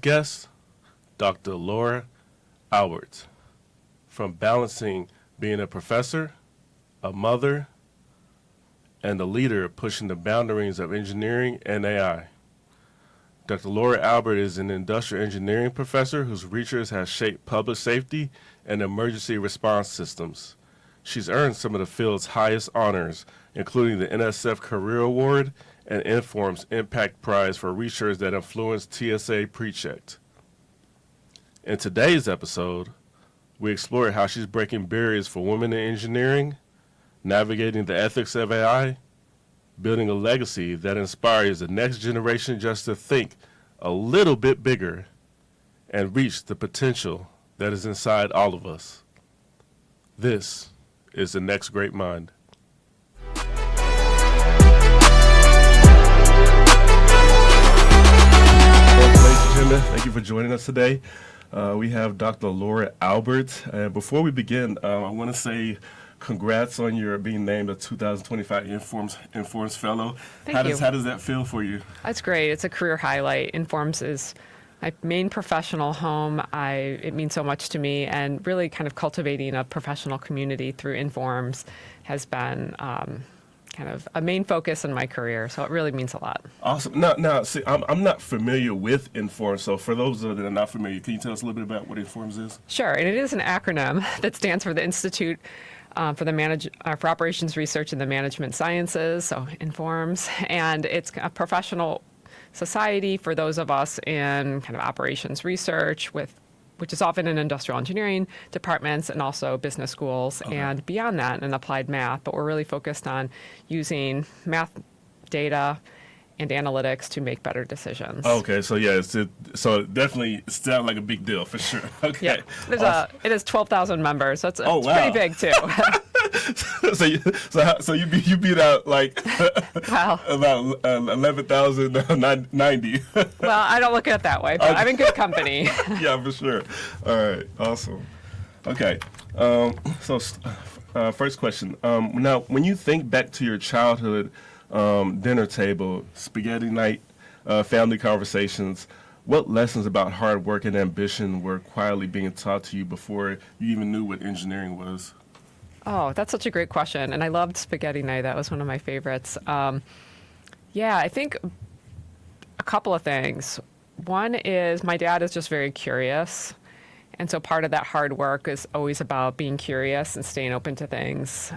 guest, Dr. Laura Albert. From balancing being a professor, a mother, and a leader pushing the boundaries of engineering and AI. Dr. Laura Albert is an industrial engineering professor whose research has shaped public safety and emergency response systems. She's earned some of the field's highest honors, including the NSF Career Award and Inform's Impact Prize for research that influenced TSA PreChecked. In today's episode, we explore how she's breaking barriers for women in engineering, navigating the ethics of AI, building a legacy that inspires the next generation just to think a little bit bigger and reach the potential that is inside all of us. This is The Next Great Mind. Ladies and gentlemen, thank you for joining us today. We have Dr. Laura Albert. Before we begin, I want to say congrats on your being named a 2025 Informs Fellow. Thank you. How does that feel for you? That's great. It's a career highlight. Informs is my main professional home. It means so much to me, and really kind of cultivating a professional community through Informs has been kind of a main focus in my career, so it really means a lot. Awesome. Now, see, I'm not familiar with Informs, so for those that are not familiar, can you tell us a little bit about what Informs is? Sure, and it is an acronym that stands for the Institute for Operations Research in the Management Sciences, so Informs, and it's a professional society for those of us in kind of operations research, which is often in industrial engineering departments and also business schools, and beyond that in applied math. But we're really focused on using math data and analytics to make better decisions. Okay, so yeah, so definitely it sounds like a big deal for sure. Okay, yeah, awesome. It has 12,000 members, so it's wow. pretty big too. so you beat out like Wow. about 11,090. Well, I don't look at it that way, but I'm in good company. Yeah, for sure. All right, awesome. Okay, first question. Now, when you think back to your childhood dinner table, spaghetti night, family conversations, what lessons about hard work and ambition were quietly being taught to you before you even knew what engineering was? Oh, that's such a great question. And I loved spaghetti night. That was one of my favorites. I think a couple of things. One is my dad is just very curious. And so part of that hard work is always about being curious and staying open to things.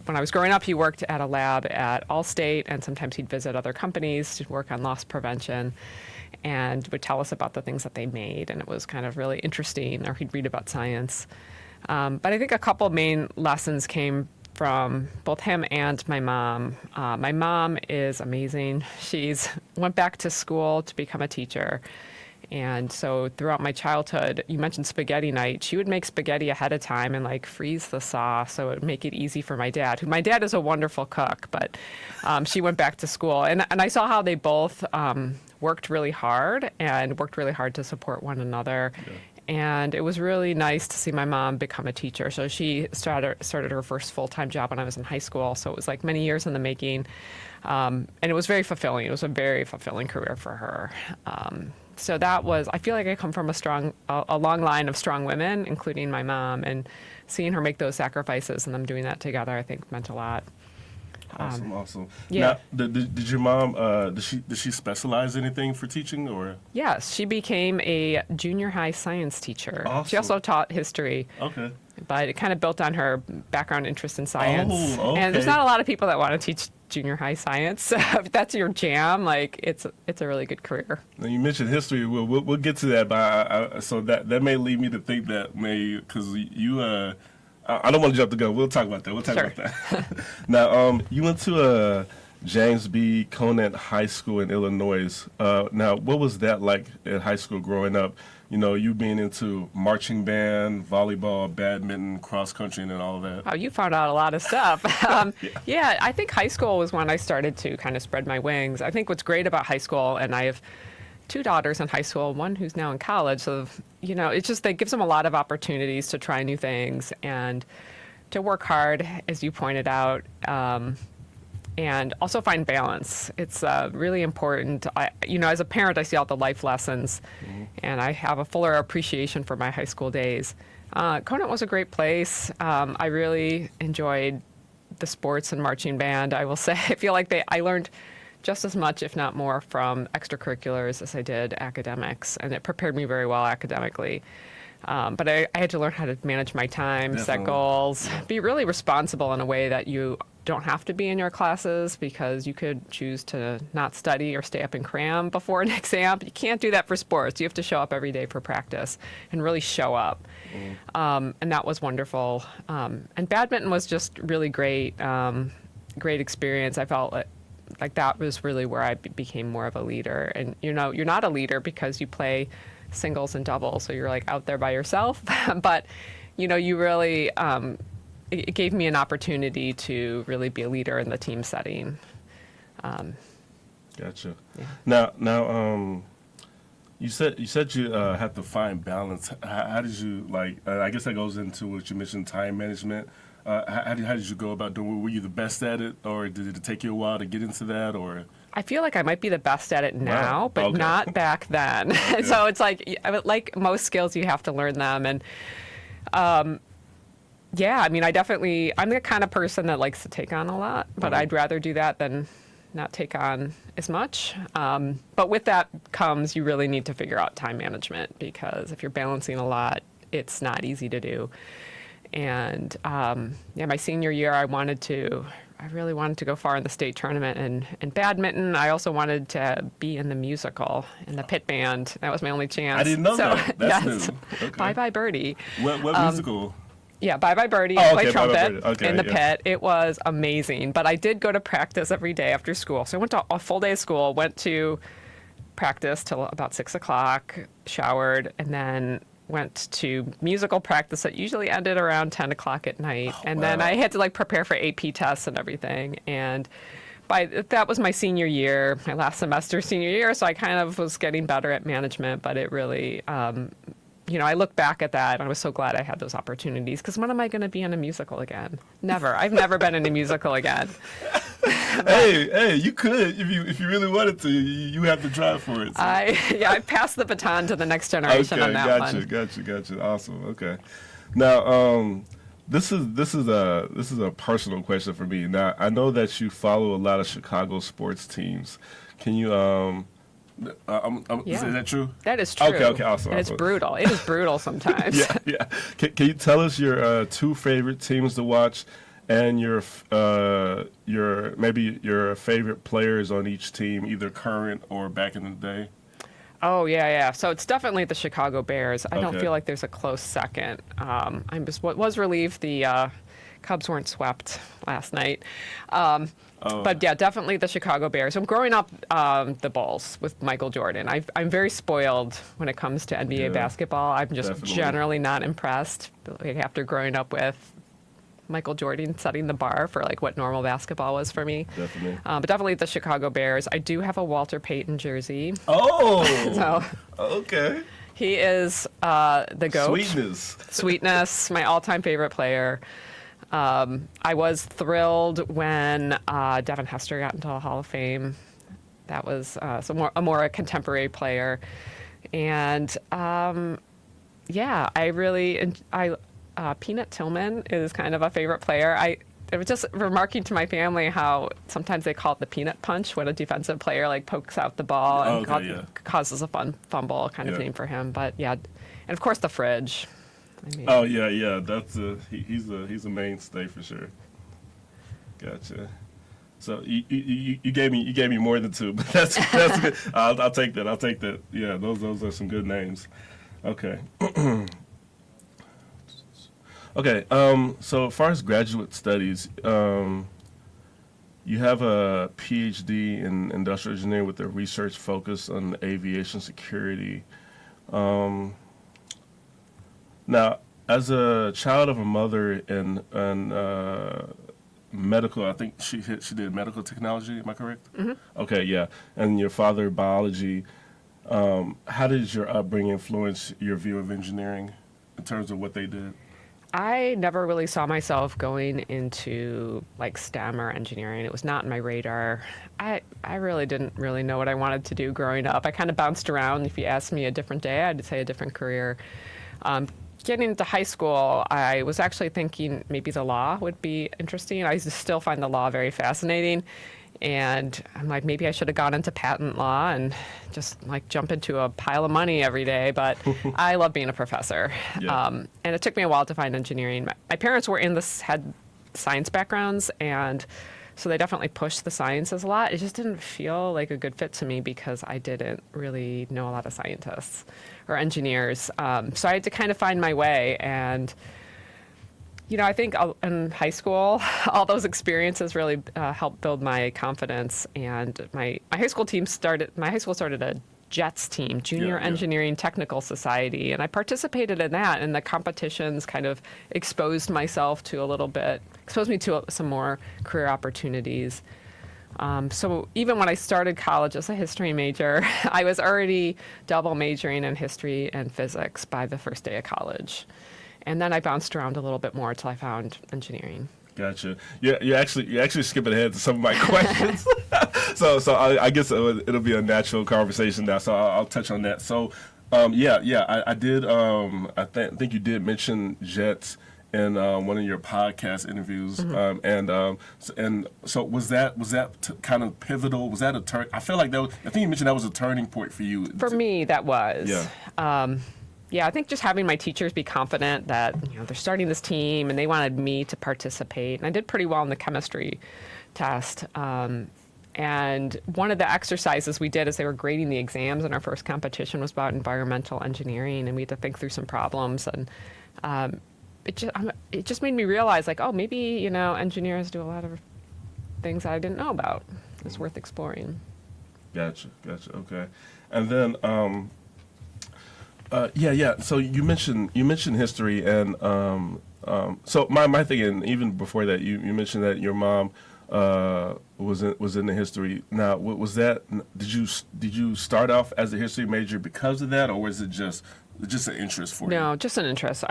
When I was growing up, he worked at a lab at Allstate, and sometimes he'd visit other companies to work on loss prevention and would tell us about the things that they made. And it was kind of really interesting, or he'd read about science. But I think a couple main lessons came from both him and my mom. My mom is amazing. She's went back to school to become a teacher. And so throughout my childhood, you mentioned spaghetti night. She would make spaghetti ahead of time and like freeze the sauce so it would make it easy for my dad. My dad is a wonderful cook, but she went back to school. And I saw how they both worked really hard to support one another. Yeah. And it was really nice to see my mom become a teacher. So she started her first full-time job when I was in high school. So it was like many years in the making. And it was very fulfilling. It was a very fulfilling career for her. So I feel like I come from a long line of strong women, including my mom, and seeing her make those sacrifices and them doing that together, I think meant a lot. Awesome. Yeah. Now, did your mom, did she specialize anything for teaching, or? Yes, she became a junior high science teacher. Awesome. She also taught history. Okay. But it kind of built on her background interest in science. Oh, okay. And there's not a lot of people that want to teach junior high science. If that's your jam, like it's a really good career. Now you mentioned history. We'll get to that, but so that may lead me to think that because you I don't want to jump the gun. We'll talk about that. Sure. About that. Now, you went to James B. Conant High School in Illinois. Now, what was that like at high school growing up? You know, you being into marching band, volleyball, badminton, cross country, and all of that. Oh, you found out a lot of stuff. Yeah, I think high school was when I started to kind of spread my wings. I think what's great about high school, and I have two daughters in high school, one who's now in college, so, you know, it gives them a lot of opportunities to try new things and to work hard, as you pointed out. and also find balance. It's really important. As a parent, I see all the life lessons, and I have a fuller appreciation for my high school days. Conant was a great place. I really enjoyed the sports and marching band. I will say, I feel like I learned just as much, if not more, from extracurriculars as I did academics, and it prepared me very well academically. But I had to learn how to manage my time, set Definitely. goals, be really responsible in a way that you don't have to be in your classes, because you could choose to not study or stay up and cram before an exam. You can't do that for sports. You have to show up every day for practice and really show up. And that was wonderful. And badminton was just really great, great experience. I felt like that was really where I became more of a leader. And you're not a leader because you play singles and doubles, so you're like out there by yourself. But you really it gave me an opportunity to really be a leader in the team setting. Gotcha. Yeah. Now, you said you have to find balance. How did you I guess that goes into what you mentioned, time management. How did you go about doing it? Were you the best at it, or did it take you a while to get into that, or? I feel like I might be the best at it now, Wow. but Okay. not back then. So it's like most skills, you have to learn them. And yeah, I mean, I'm the kind of person that likes to take on a lot, but I'd rather do that than not take on as much. But with that comes, you really need to figure out time management, because if you're balancing a lot, it's not easy to do. And my senior year, I really wanted to go far in the state tournament in badminton. I also wanted to be in the musical, in the pit band. That was my only chance. I didn't know that. That's yes. new. Okay. Bye Bye Birdie. What musical? Yeah, Bye Bye Birdie. Oh, I okay, played Bye Bye trumpet Birdie. Okay, in the yeah. pit. It was amazing. But I did go to practice every day after school. So I went to a full day of school, went to practice till about 6 o'clock, showered, and then went to musical practice that usually ended around 10 o'clock at night. And then wow. I had to prepare for AP tests and everything. And that was my senior year, my last semester senior year. So I kind of was getting better at management, but it really, I look back at that and I was so glad I had those opportunities, because when am I going to be in a musical again? Never. I've never been in a musical again. Hey, you could if you really wanted to. You have to try for it. So. I passed the baton to the next generation on that one. Gotcha. Awesome. Okay. Now, this is a personal question for me. Now, I know that you follow a lot of Chicago sports teams. Can you Yeah. is that true? That is true. Okay, awesome. And it's brutal. It is brutal sometimes. Yeah. Can you tell us your two favorite teams to watch, and your favorite players on each team, either current or back in the day? Oh, yeah. So it's definitely the Chicago Bears. I don't Okay. feel like there's a close second. Was relieved the Cubs weren't swept last night. But yeah, definitely the Chicago Bears. I'm growing up the Bulls with Michael Jordan. I'm very spoiled when it comes to NBA Yeah, basketball. I'm just definitely. generally not impressed. After growing up with Michael Jordan setting the bar for what normal basketball was for me. Definitely. But definitely the Chicago Bears. I do have a Walter Payton jersey. Oh, So okay. he is the GOAT. Sweetness, my all-time favorite player. I was thrilled when Devin Hester got into the Hall of Fame. That was a more contemporary player. And Peanut Tillman is kind of a favorite player. I was just remarking to my family how sometimes they call it the peanut punch when a defensive player pokes out the ball and causes a fumble kind of Yeah. name for him. But yeah, and of course the fridge. I mean, Oh yeah. That's he's a mainstay for sure. Gotcha. So you gave me more than two, but that's good. I'll take that. I'll take that. Yeah, those are some good names. Okay. Okay. So as far as graduate studies, you have a PhD in industrial engineering with a research focus on aviation security. Now, as a child of a mother and medical, I think she did medical technology. Am I correct? Mm-hmm. Okay, yeah. And your father biology. How did your upbringing influence your view of engineering in terms of what they did? I never really saw myself going into like STEM or engineering. It was not in my radar. I really didn't really know what I wanted to do growing up. I kind of bounced around. If you asked me a different day, I'd say a different career. Getting into high school, I was actually thinking maybe the law would be interesting. I still find the law very fascinating. And I'm like, maybe I should have gone into patent law and just like jump into a pile of money every day. But I love being a professor. Yeah. And it took me a while to find engineering. My parents were had science backgrounds, and so they definitely pushed the sciences a lot. It just didn't feel like a good fit to me because I didn't really know a lot of scientists or engineers. So I had to kind of find my way. And I think in high school, all those experiences really helped build my confidence. And my high school started a JETS team, Junior Yeah, yeah. Engineering Technical Society, and I participated in that. And the competitions kind of exposed me to some more career opportunities. So even when I started college as a history major, I was already double majoring in history and physics by the first day of college. And then I bounced around a little bit more until I found engineering. Gotcha. Yeah, you're actually skipping ahead to some of my questions. So I guess it'll be a natural conversation now. So I'll touch on that. So I did. I think you did mention JETS in one of your podcast interviews. So was that kind of pivotal? Was that a turn? I feel like I think you mentioned that was a turning point for you. For me, that was. Yeah. Yeah, I think just having my teachers be confident that they're starting this team and they wanted me to participate. And I did pretty well in the chemistry test. And one of the exercises we did as they were grading the exams in our first competition was about environmental engineering, and we had to think through some problems. And it just made me realize, like, oh, maybe engineers do a lot of things I didn't know about. It's worth exploring. Gotcha. Okay, and then. So you mentioned history, and so my thing, and even before that, you mentioned that your mom was in the history. Now, what was that? Did you start off as a history major because of that, or was it just an interest for you? No, just an interest.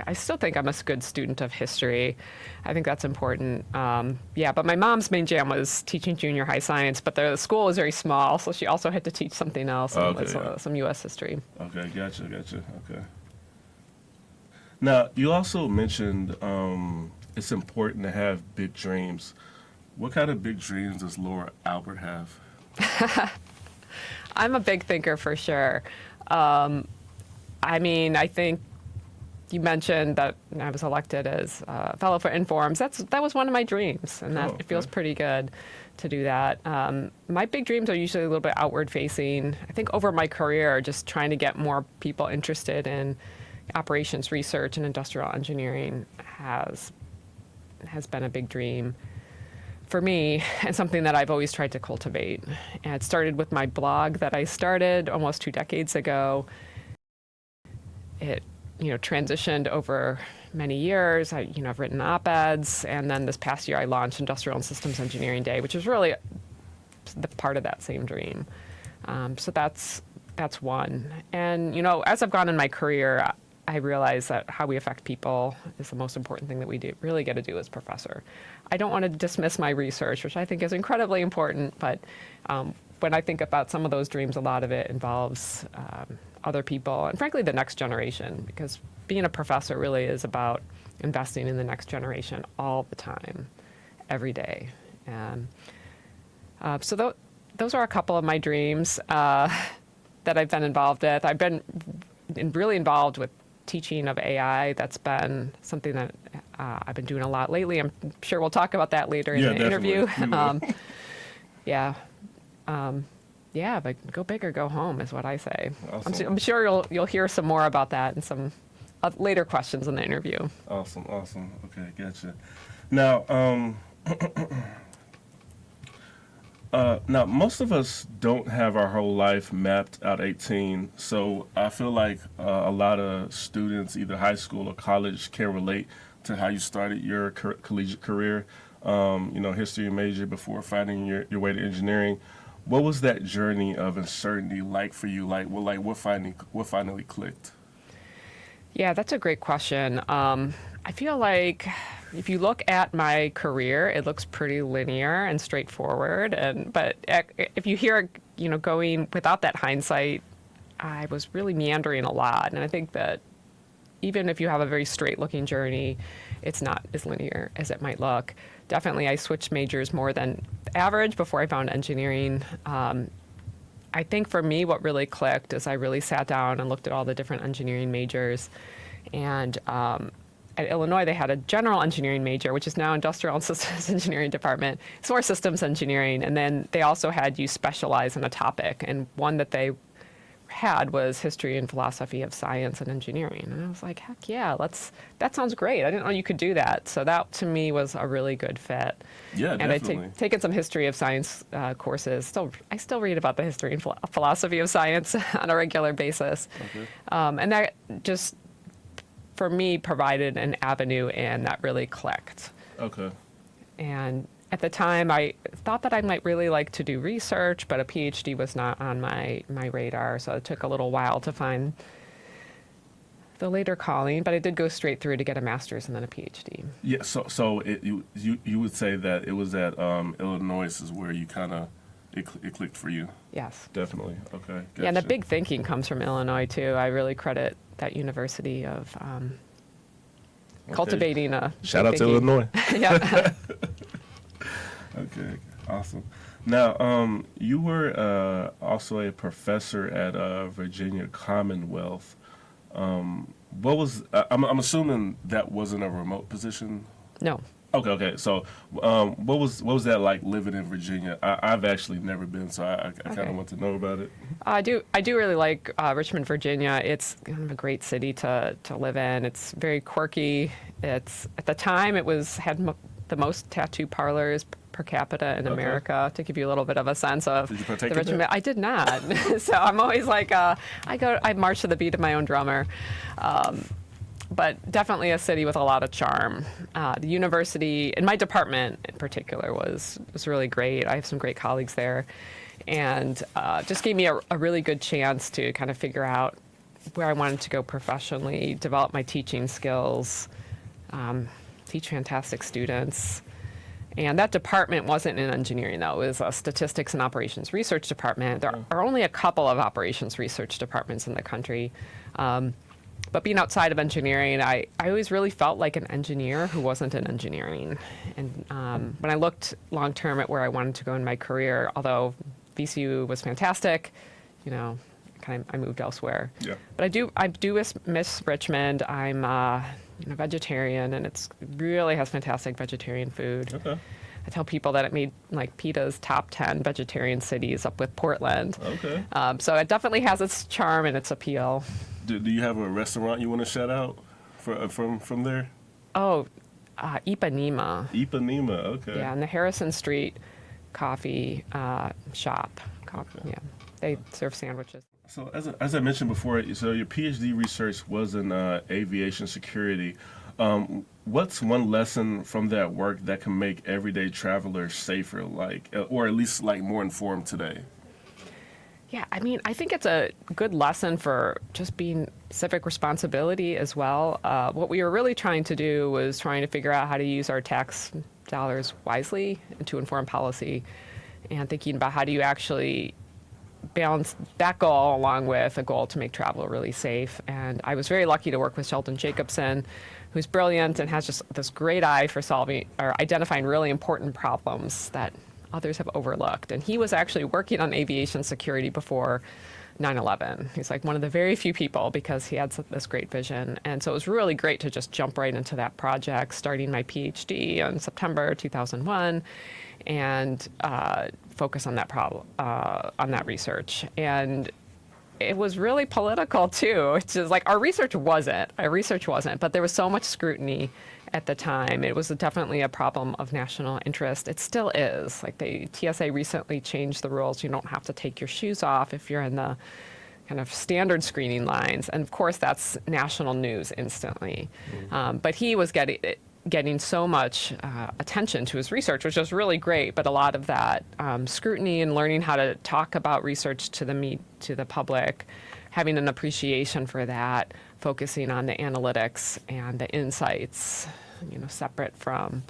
I still think I'm a good student of history. I think that's important. But my mom's main jam was teaching junior high science, but the school was very small, so she also had to teach something else, some U.S. history. Okay, gotcha. Okay. Now, you also mentioned it's important to have big dreams. What kind of big dreams does Laura Albert have? I'm a big thinker for sure. I think you mentioned that I was elected as a fellow for Informs. That was one of my dreams, and it feels pretty good to do that. My big dreams are usually a little bit outward facing. I think over my career, just trying to get more people interested in operations research and industrial engineering has been a big dream for me, and something that I've always tried to cultivate. And it started with my blog that I started almost 2 decades ago. It transitioned over many years. I've written op-eds, and then this past year I launched Industrial and Systems Engineering Day, which is really the part of that same dream. So that's one. And as I've gone in my career, I realize that how we affect people is the most important thing that we really get to do as professor. I don't want to dismiss my research, which I think is incredibly important, but when I think about some of those dreams, a lot of it involves other people, and frankly, the next generation, because being a professor really is about investing in the next generation all the time, every day. And so those are a couple of my dreams that I've been involved with. I've been really involved with teaching of AI. That's been something that I've been doing a lot lately. I'm sure we'll talk about that later in the interview. But go big or go home is what I say. Awesome. I'm sure you'll hear some more about that in some later questions in the interview. Awesome. Okay, gotcha. Now, now most of us don't have our whole life mapped out 18, so I feel like a lot of students, either high school or college, can relate to how you started your collegiate career. History major before finding your way to engineering. What was that journey of uncertainty like for you? What finally clicked? Yeah, that's a great question. I feel like if you look at my career, it looks pretty linear and straightforward. But if you hear, going without that hindsight, I was really meandering a lot. And I think that even if you have a very straight-looking journey, it's not as linear as it might look. Definitely, I switched majors more than average before I found engineering. I think for me, what really clicked is I really sat down and looked at all the different engineering majors. And at Illinois, they had a general engineering major, which is now industrial and systems engineering department. It's more systems engineering. And then they also had you specialize in a topic. And one that they had was history and philosophy of science and engineering. And I was like, heck yeah, that sounds great. I didn't know you could do that. So that to me was a really good fit. Yeah, and definitely. I've taken some history of science courses. I still read about the history and philosophy of science on a regular basis. Okay. And that just, for me, provided an avenue and that really clicked. Okay. And at the time, I thought that I might really like to do research, but a PhD was not on my radar, so it took a little while to find the later calling, but I did go straight through to get a master's and then a PhD. Yeah, so you would say that it was at Illinois is where you kind of it clicked for you. Yes. Definitely. Okay. Yeah, and the gotcha. big thinking comes from Illinois, too. I really credit that university of cultivating a Shout big out to thinking. Illinois. Yeah. Okay, awesome. Now, you were also a professor at Virginia Commonwealth. What was? I'm assuming that wasn't a remote position. No. Okay. So, what was that like living in Virginia? I've actually never been, so I kind Okay. of want to know about it. I do really like Richmond, Virginia. It's kind of a great city to live in. It's very quirky. It's at the time had the most tattoo parlors per capita in Okay. America. To give you a little bit of a sense of Did you partake the in Richmond. that? I did not. So I'm always like I march to the beat of my own drummer. But definitely a city with a lot of charm. The university, and my department in particular, was really great. I have some great colleagues there, and just gave me a really good chance to kind of figure out where I wanted to go professionally, develop my teaching skills, teach fantastic students. And that department wasn't in engineering, though. It was a statistics and operations research department. There are only a couple of operations research departments in the country. But being outside of engineering, I always really felt like an engineer who wasn't in engineering. And when I looked long term at where I wanted to go in my career, although VCU was fantastic, I moved elsewhere. Yeah. But I do miss Richmond. I'm vegetarian, and it's really has fantastic vegetarian food. Okay. I tell people that it made like PETA's top 10 vegetarian cities up with Portland. Okay. So it definitely has its charm and its appeal. Do you have a restaurant you want to shout out from there? Oh, Ipanema. Ipanema. Okay. Yeah, in the Harrison Street coffee shop. Yeah, they serve sandwiches. So as I mentioned before, so your PhD research was in aviation security. What's one lesson from that work that can make everyday travelers safer, or at least more informed today? Yeah, I think it's a good lesson for just being civic responsibility as well. What we were really trying to do was trying to figure out how to use our tax dollars wisely and to inform policy, and thinking about how do you actually balance that goal along with a goal to make travel really safe. And I was very lucky to work with Sheldon Jacobson, who's brilliant and has just this great eye for solving or identifying really important problems that others have overlooked. And he was actually working on aviation security before 9/11. He's like one of the very few people because he had this great vision. And so it was really great to just jump right into that project, starting my PhD in September 2001 and focus on that problem, on that research. And it was really political too. It's just like our research wasn't, but there was so much scrutiny at the time. It was definitely a problem of national interest. It still is. Like the TSA recently changed the rules. You don't have to take your shoes off if you're in the kind of standard screening lines. And of course, that's national news instantly. But he was getting so much attention to his research, which was really great. But a lot of that scrutiny and learning how to talk about research to the public having an appreciation for that, focusing on the analytics and the insights, separate from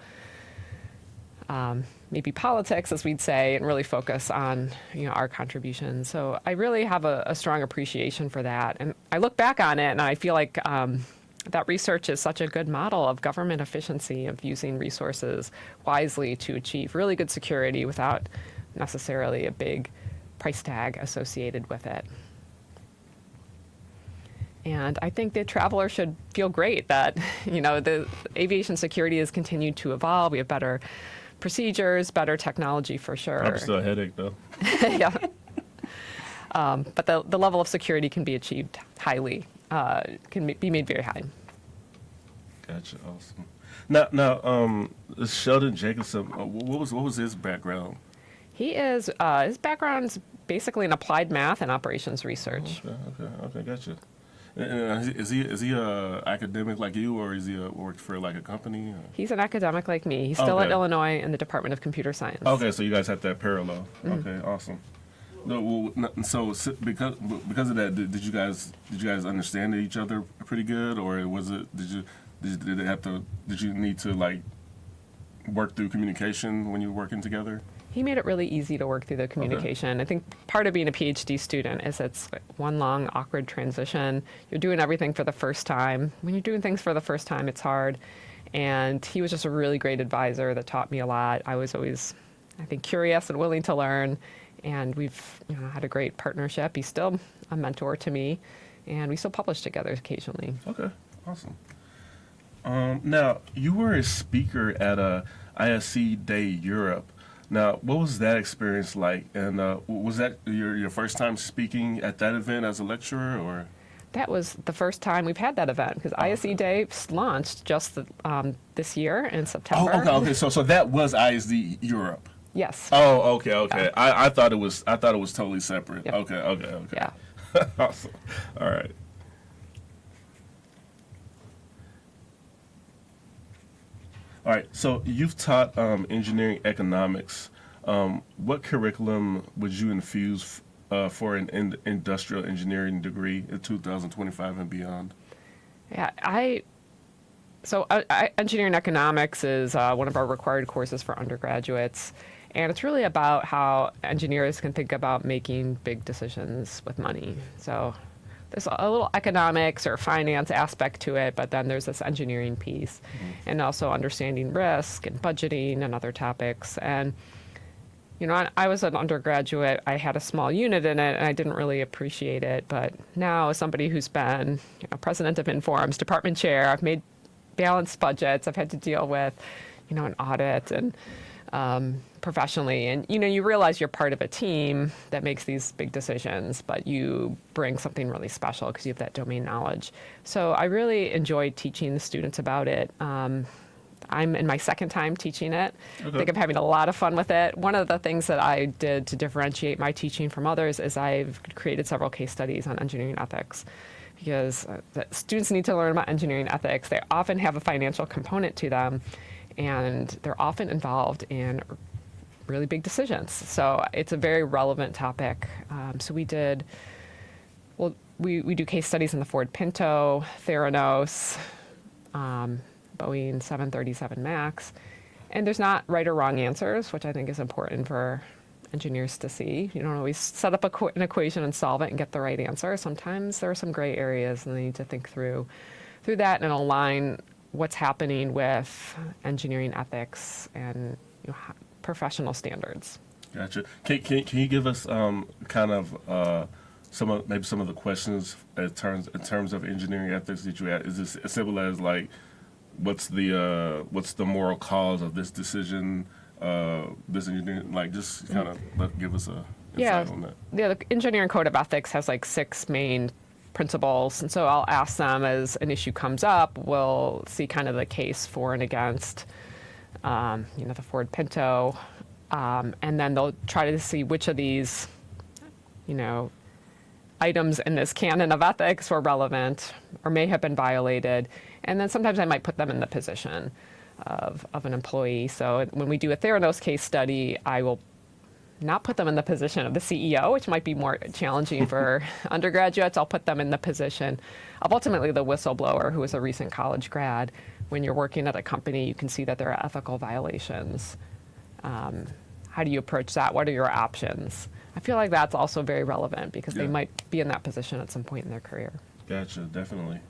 maybe politics, as we'd say, and really focus on our contributions. So I really have a strong appreciation for that. And I look back on it and I feel like that research is such a good model of government efficiency, of using resources wisely to achieve really good security without necessarily a big price tag associated with it. And I think the traveler should feel great that, the aviation security has continued to evolve. We have better procedures, better technology for sure. I'm still a headache though. Yeah. But the level of security can be achieved highly, be made very high. Gotcha. Awesome. Now, Sheldon Jacobson, what was his background? He is, his background's basically in applied math and operations research. Okay, gotcha. And is he a academic like you, or is he worked for like a company? Or? He's an academic like me. He's still at Illinois in the Department of Computer Science. Okay, so you guys have that parallel. Mm-hmm. Okay, awesome. No, well, so because of that, did you guys understand each other pretty good, or was it did you need to like work through communication when you were working together? He made it really easy to work through the communication. Okay. I think part of being a PhD student is it's one long, awkward transition. You're doing everything for the first time. When you're doing things for the first time, it's hard. And he was just a really great advisor that taught me a lot. I was always, I think, curious and willing to learn. And we've had a great partnership. He's still a mentor to me. And we still publish together occasionally. Okay, awesome. Now, you were a speaker at ISC Day Europe. Now, what was that experience like? And was that your first time speaking at that event as a lecturer, or? That was the first time we've had that event, because ISC Day launched just this year in September. Oh, okay. So that was ISD Europe. Yes. Oh, okay. Yeah. I thought it was totally separate. Yep. Okay. Yeah. Awesome. All right. All right, so you've taught engineering economics. What curriculum would you infuse for an industrial engineering degree in 2025 and beyond? Yeah, engineering economics is one of our required courses for undergraduates. And it's really about how engineers can think about making big decisions with money. So there's a little economics or finance aspect to it, but then there's this engineering piece, and also understanding risk and budgeting and other topics. And, I was an undergraduate. I had a small unit in it, and I didn't really appreciate it. But now, as somebody who's been president of Inforum's, department chair, I've made balanced budgets. I've had to deal with, an audit and professionally. And, you realize you're part of a team that makes these big decisions, but you bring something really special because you have that domain knowledge. So I really enjoyed teaching the students about it. I'm in my second time teaching it. Okay. I think I'm having a lot of fun with it. One of the things that I did to differentiate my teaching from others is I've created several case studies on engineering ethics, because the students need to learn about engineering ethics. They often have a financial component to them, and they're often involved in really big decisions. So it's a very relevant topic. So we do case studies in the Ford Pinto, Theranos, Boeing 737 MAX. And there's not right or wrong answers, which I think is important for engineers to see. You don't always set up an equation and solve it and get the right answer. Sometimes there are some gray areas, and they need to think through that and align what's happening with engineering ethics and professional standards. Gotcha. Can you give us kind of some of the questions in terms of engineering ethics that you had? Is this as simple as like, what's the moral cause of this decision? This engineering, like, just kind of give us a insight on that. Yeah, the Engineering Code of Ethics has like 6 main principles, and so I'll ask them as an issue comes up. We'll see kind of the case for and against, the Ford Pinto, and then they'll try to see which of these, items in this canon of ethics were relevant or may have been violated. And then sometimes I might put them in the position of an employee. So when we do a Theranos case study, I will not put them in the position of the CEO, which might be more challenging for undergraduates. I'll put them in the position of ultimately the whistleblower who is a recent college grad. When you're working at a company, you can see that there are ethical violations. How do you approach that? What are your options? I feel like that's also very relevant because they might be in that position at some point in their career. Gotcha, definitely.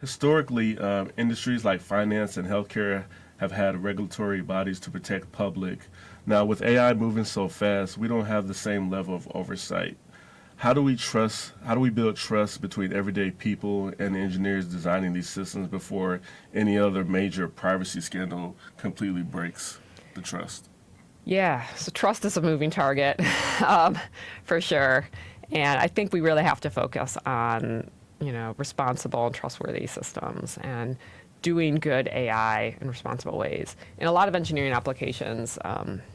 Historically, industries like finance and healthcare have had regulatory bodies to protect public. Now, with AI moving so fast, we don't have the same level of oversight. How do we build trust between everyday people and engineers designing these systems before any other major privacy scandal completely breaks the trust? Yeah, so trust is a moving target, for sure. And I think we really have to focus on, responsible and trustworthy systems and doing good AI in responsible ways. In a lot of engineering applications,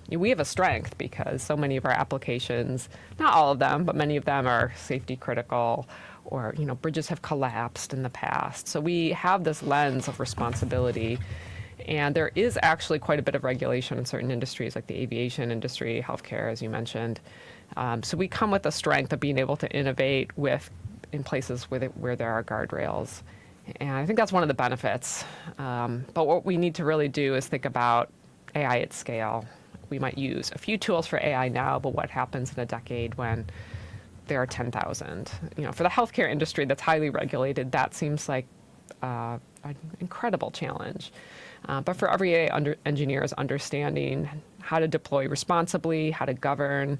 we have a strength because so many of our applications, not all of them, but many of them are safety critical, or bridges have collapsed in the past. So we have this lens of responsibility. And there is actually quite a bit of regulation in certain industries, like the aviation industry, healthcare, as you mentioned. So we come with a strength of being able to innovate in places where there are guardrails. And I think that's one of the benefits. But what we need to really do is think about AI at scale. We might use a few tools for AI now, but what happens in a decade when there are 10,000? For the healthcare industry that's highly regulated, that seems like an incredible challenge. But for everyday engineers, understanding how to deploy responsibly, how to govern,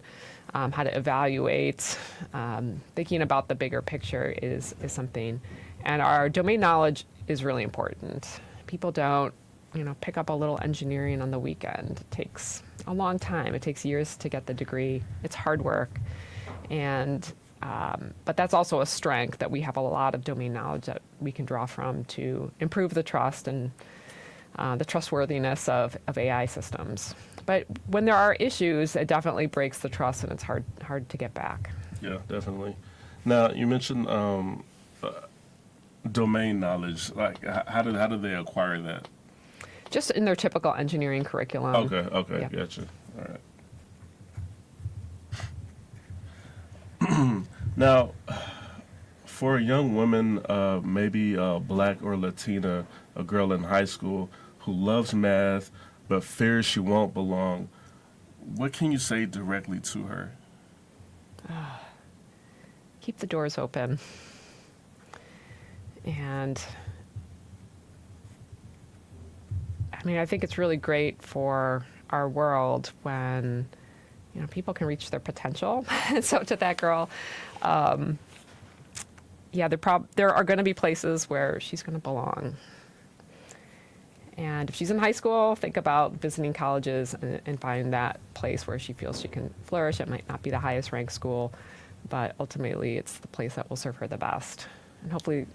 how to evaluate, thinking about the bigger picture is something. And our domain knowledge is really important. People don't, pick up a little engineering on the weekend. It takes a long time. It takes years to get the degree. It's hard work. But that's also a strength that we have a lot of domain knowledge that we can draw from to improve the trust and the trustworthiness of AI systems. But when there are issues, it definitely breaks the trust and it's hard to get back. Yeah, definitely. Now, you mentioned domain knowledge. Like, how do they acquire that? Just in their typical engineering curriculum. Okay, Yeah. Gotcha. All right. Now, for a young woman, maybe Black or Latina, a girl in high school who loves math but fears she won't belong, what can you say directly to her? Keep the doors open. And I think it's really great for our world when people can reach their potential. So to that girl, there are going to be places where she's going to belong. And if she's in high school, think about visiting colleges and find that place where she feels she can flourish. It might not be the highest ranked school, but ultimately it's the place that will serve her the best. And hopefully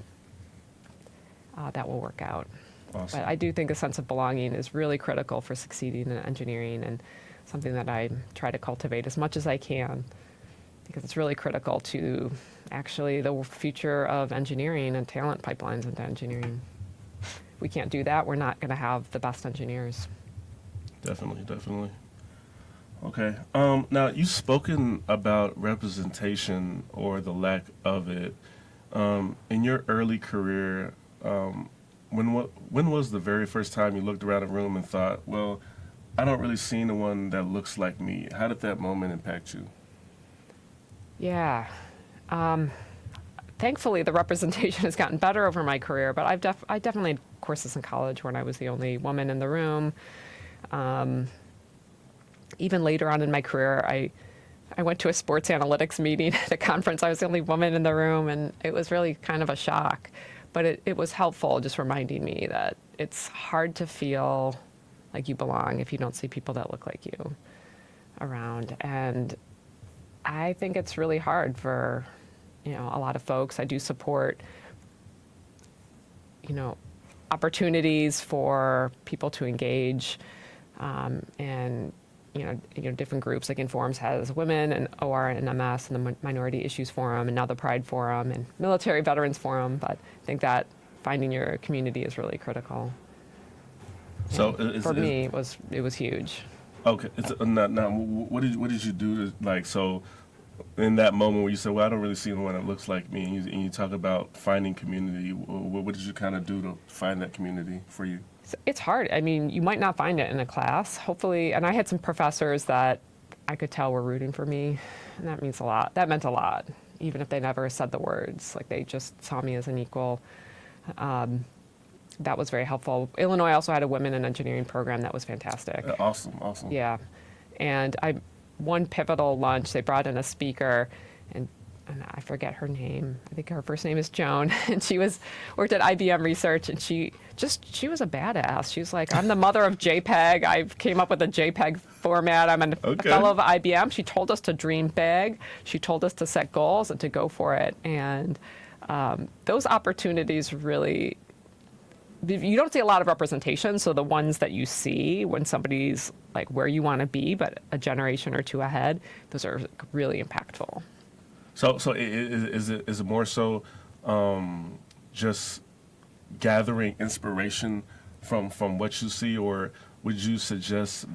that will work out. Awesome. But I do think a sense of belonging is really critical for succeeding in engineering, and something that I try to cultivate as much as I can, because it's really critical to actually the future of engineering and talent pipelines into engineering. We can't do that, we're not going to have the best engineers. Definitely. Okay. Now, you've spoken about representation or the lack of it. In your early career, when was the very first time you looked around a room and thought, well, I don't really see anyone that looks like me? How did that moment impact you? Yeah. Thankfully, the representation has gotten better over my career, but I definitely had courses in college when I was the only woman in the room. Even later on in my career, I went to a sports analytics meeting at a conference. I was the only woman in the room, and it was really kind of a shock. But it was helpful, just reminding me that it's hard to feel like you belong if you don't see people that look like you around. And I think it's really hard for a lot of folks. I do support opportunities for people to engage, and different groups like Informs has women and OR and MS and the Minority Issues Forum and now the Pride Forum and Military Veterans Forum. But I think that finding your community is really critical. So for me, it was huge. Okay. Now, what did you do to, like, so in that moment where you said, well, I don't really see anyone that looks like me, and you talk about finding community, what did you kind of do to find that community for you? It's hard. I mean, you might not find it in a class, hopefully. And I had some professors that I could tell were rooting for me, and that means a lot. That meant a lot, even if they never said the words. Like they just saw me as an equal. That was very helpful. Illinois also had a women in engineering program that was fantastic. Awesome, awesome. Yeah, and one pivotal lunch, they brought in a speaker, and I forget her name. I think her first name is Joan, and she worked at IBM Research, and she was a badass. She was like, I'm the mother of JPEG. I came up with a JPEG format. I'm a fellow of IBM. She told us to dream big. She told us to set goals and to go for it. And those opportunities really, you don't see a lot of representation. So the ones that you see when somebody's like where you want to be, but a generation or two ahead, those are really impactful. So is it more so just gathering inspiration from what you see, or would you suggest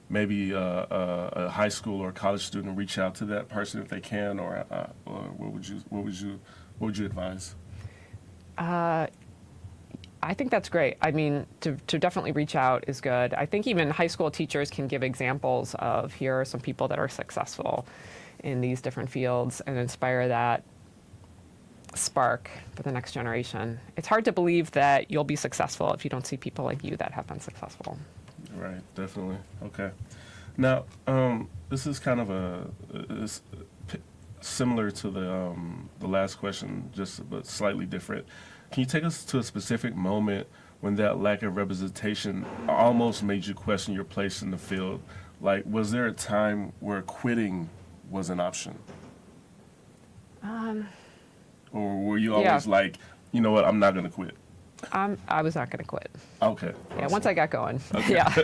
maybe a high school or college student reach out to that person if they can, or what would you advise? I think that's great. I mean, to definitely reach out is good. I think even high school teachers can give examples of here are some people that are successful in these different fields and inspire that spark for the next generation. It's hard to believe that you'll be successful if you don't see people like you that have been successful. Right, definitely. Okay. Now, this is kind of similar to the last question, but slightly different. Can you take us to a specific moment when that lack of representation almost made you question your place in the field? Like, was there a time where quitting was an option? Or were you always like, you know what, I'm not going to quit? I was not going to quit. Okay. Yeah, Awesome. once I got going. Okay. Yeah.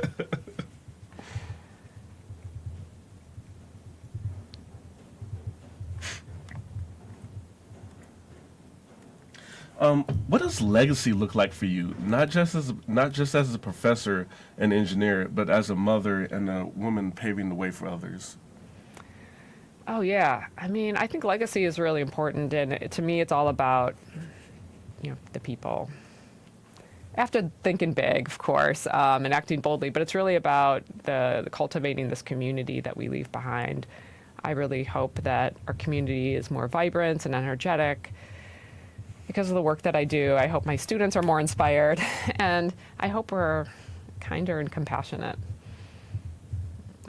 What does legacy look like for you? Not just as a professor and engineer, but as a mother and a woman paving the way for others. Oh, yeah. I mean, I think legacy is really important. And to me, it's all about, the people. After thinking big, of course, and acting boldly, but it's really about the cultivating this community that we leave behind. I really hope that our community is more vibrant and energetic. Because of the work that I do, I hope my students are more inspired, and I hope we're kinder and compassionate.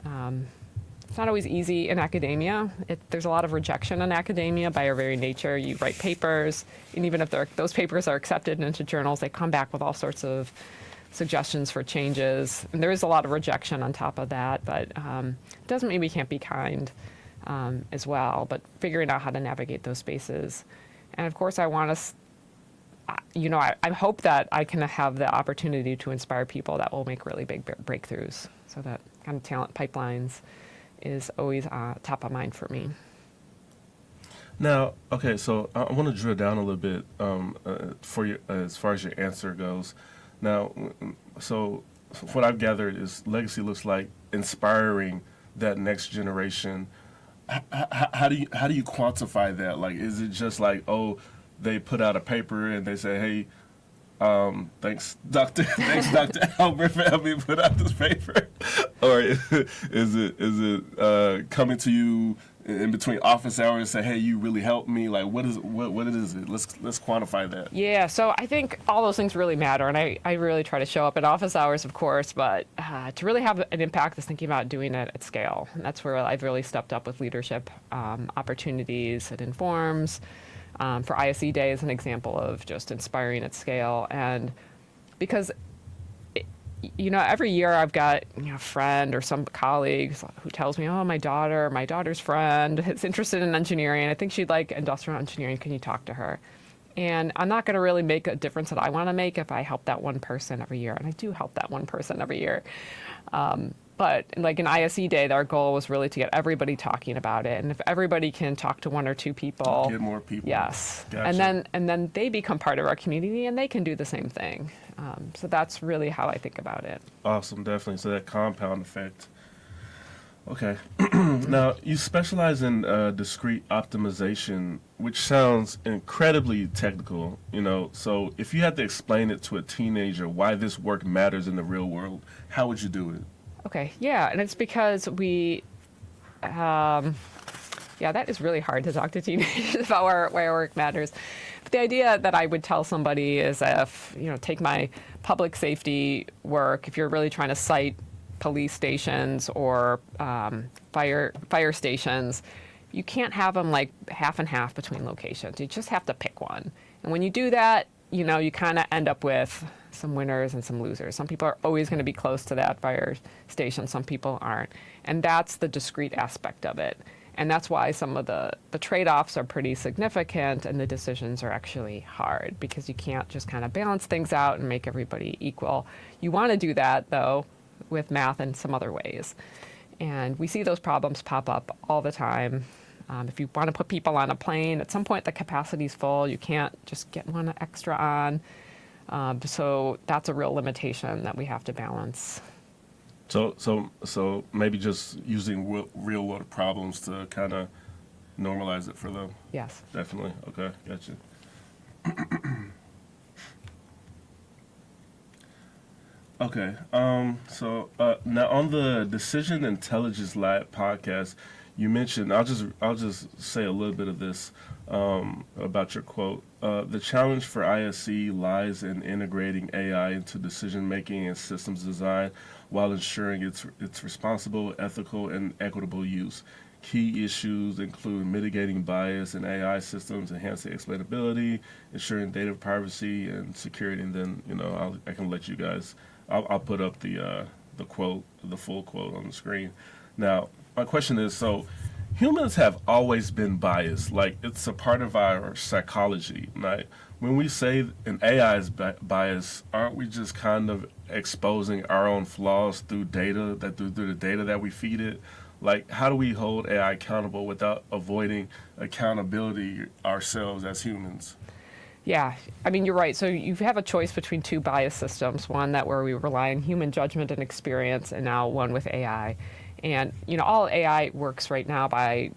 It's not always easy in academia. There's a lot of rejection in academia by our very nature. You write papers, and even if those papers are accepted into journals, they come back with all sorts of suggestions for changes. And there is a lot of rejection on top of that, but it doesn't mean we can't be kind as well, but figuring out how to navigate those spaces. And of course, I want us, I hope that I can have the opportunity to inspire people that will make really big breakthroughs. So that kind of talent pipelines is always top of mind for me. Now, okay, so I want to drill down a little bit for you as far as your answer goes. Now, so what I've gathered is legacy looks like inspiring that next generation. How do you quantify that? Like, is it just like, oh, they put out a paper and they say, hey, thanks, Dr. Albert, for helping me put out this paper, or is it coming to you in between office hours and say, hey, you really helped me? Like, what is it? Let's quantify that. Yeah, so I think all those things really matter, and I really try to show up at office hours, of course, but to really have an impact is thinking about doing it at scale. And that's where I've really stepped up with leadership opportunities. It informs. For ISE Day is an example of just inspiring at scale, and because every year I've got a friend or some colleague who tells me, oh, my daughter's friend is interested in engineering. I think she'd like industrial engineering. Can you talk to her? And I'm not going to really make a difference that I want to make if I help that one person every year. And I do help that one person every year. But like in ISE Day, our goal was really to get everybody talking about it. And if everybody can talk to one or two people, Get more people. yes, Gotcha. and then they become part of our community, and they can do the same thing. So that's really how I think about it. Awesome, definitely. So that compound effect. Okay. Now, you specialize in discrete optimization, which sounds incredibly technical, you know. So if you had to explain it to a teenager why this work matters in the real world, how would you do it? Okay, yeah, and it's because yeah, that is really hard to talk to teenagers about why our work matters. But the idea that I would tell somebody is if, you know, take my public safety work, if you're really trying to cite police stations or fire stations, you can't have them like half and half between locations. You just have to pick one. And when you do that, you know, you kind of end up with some winners and some losers. Some people are always going to be close to that fire station. Some people aren't. And that's the discrete aspect of it. And that's why some of the trade-offs are pretty significant and the decisions are actually hard, because you can't just kind of balance things out and make everybody equal. You want to do that, though, with math and some other ways. And we see those problems pop up all the time. If you want to put people on a plane, at some point the capacity's full. You can't just get one extra on. So that's a real limitation that we have to balance. So maybe just using real world problems to kind of normalize it for them. Yes. Definitely. Okay, gotcha. Okay. So now on the Decision Intelligence Lab podcast, you mentioned. I'll just say a little bit of this about your quote. The challenge for ISE lies in integrating AI into decision making and systems design, while ensuring its responsible, ethical, and equitable use. Key issues include mitigating bias in AI systems, enhancing explainability, ensuring data privacy and security. And then, you know, I can let you guys. I'll put up the quote, the full quote on the screen. Now, my question is: so, humans have always been biased. Like, it's a part of our psychology. Right? When we say an AI is biased, aren't we just kind of exposing our own flaws through data through the data that we feed it? Like, how do we hold AI accountable without avoiding accountability ourselves as humans? Yeah, I mean, you're right. So you have a choice between two bias systems, one that where we rely on human judgment and experience, and now one with AI. And, you know, all AI works right now by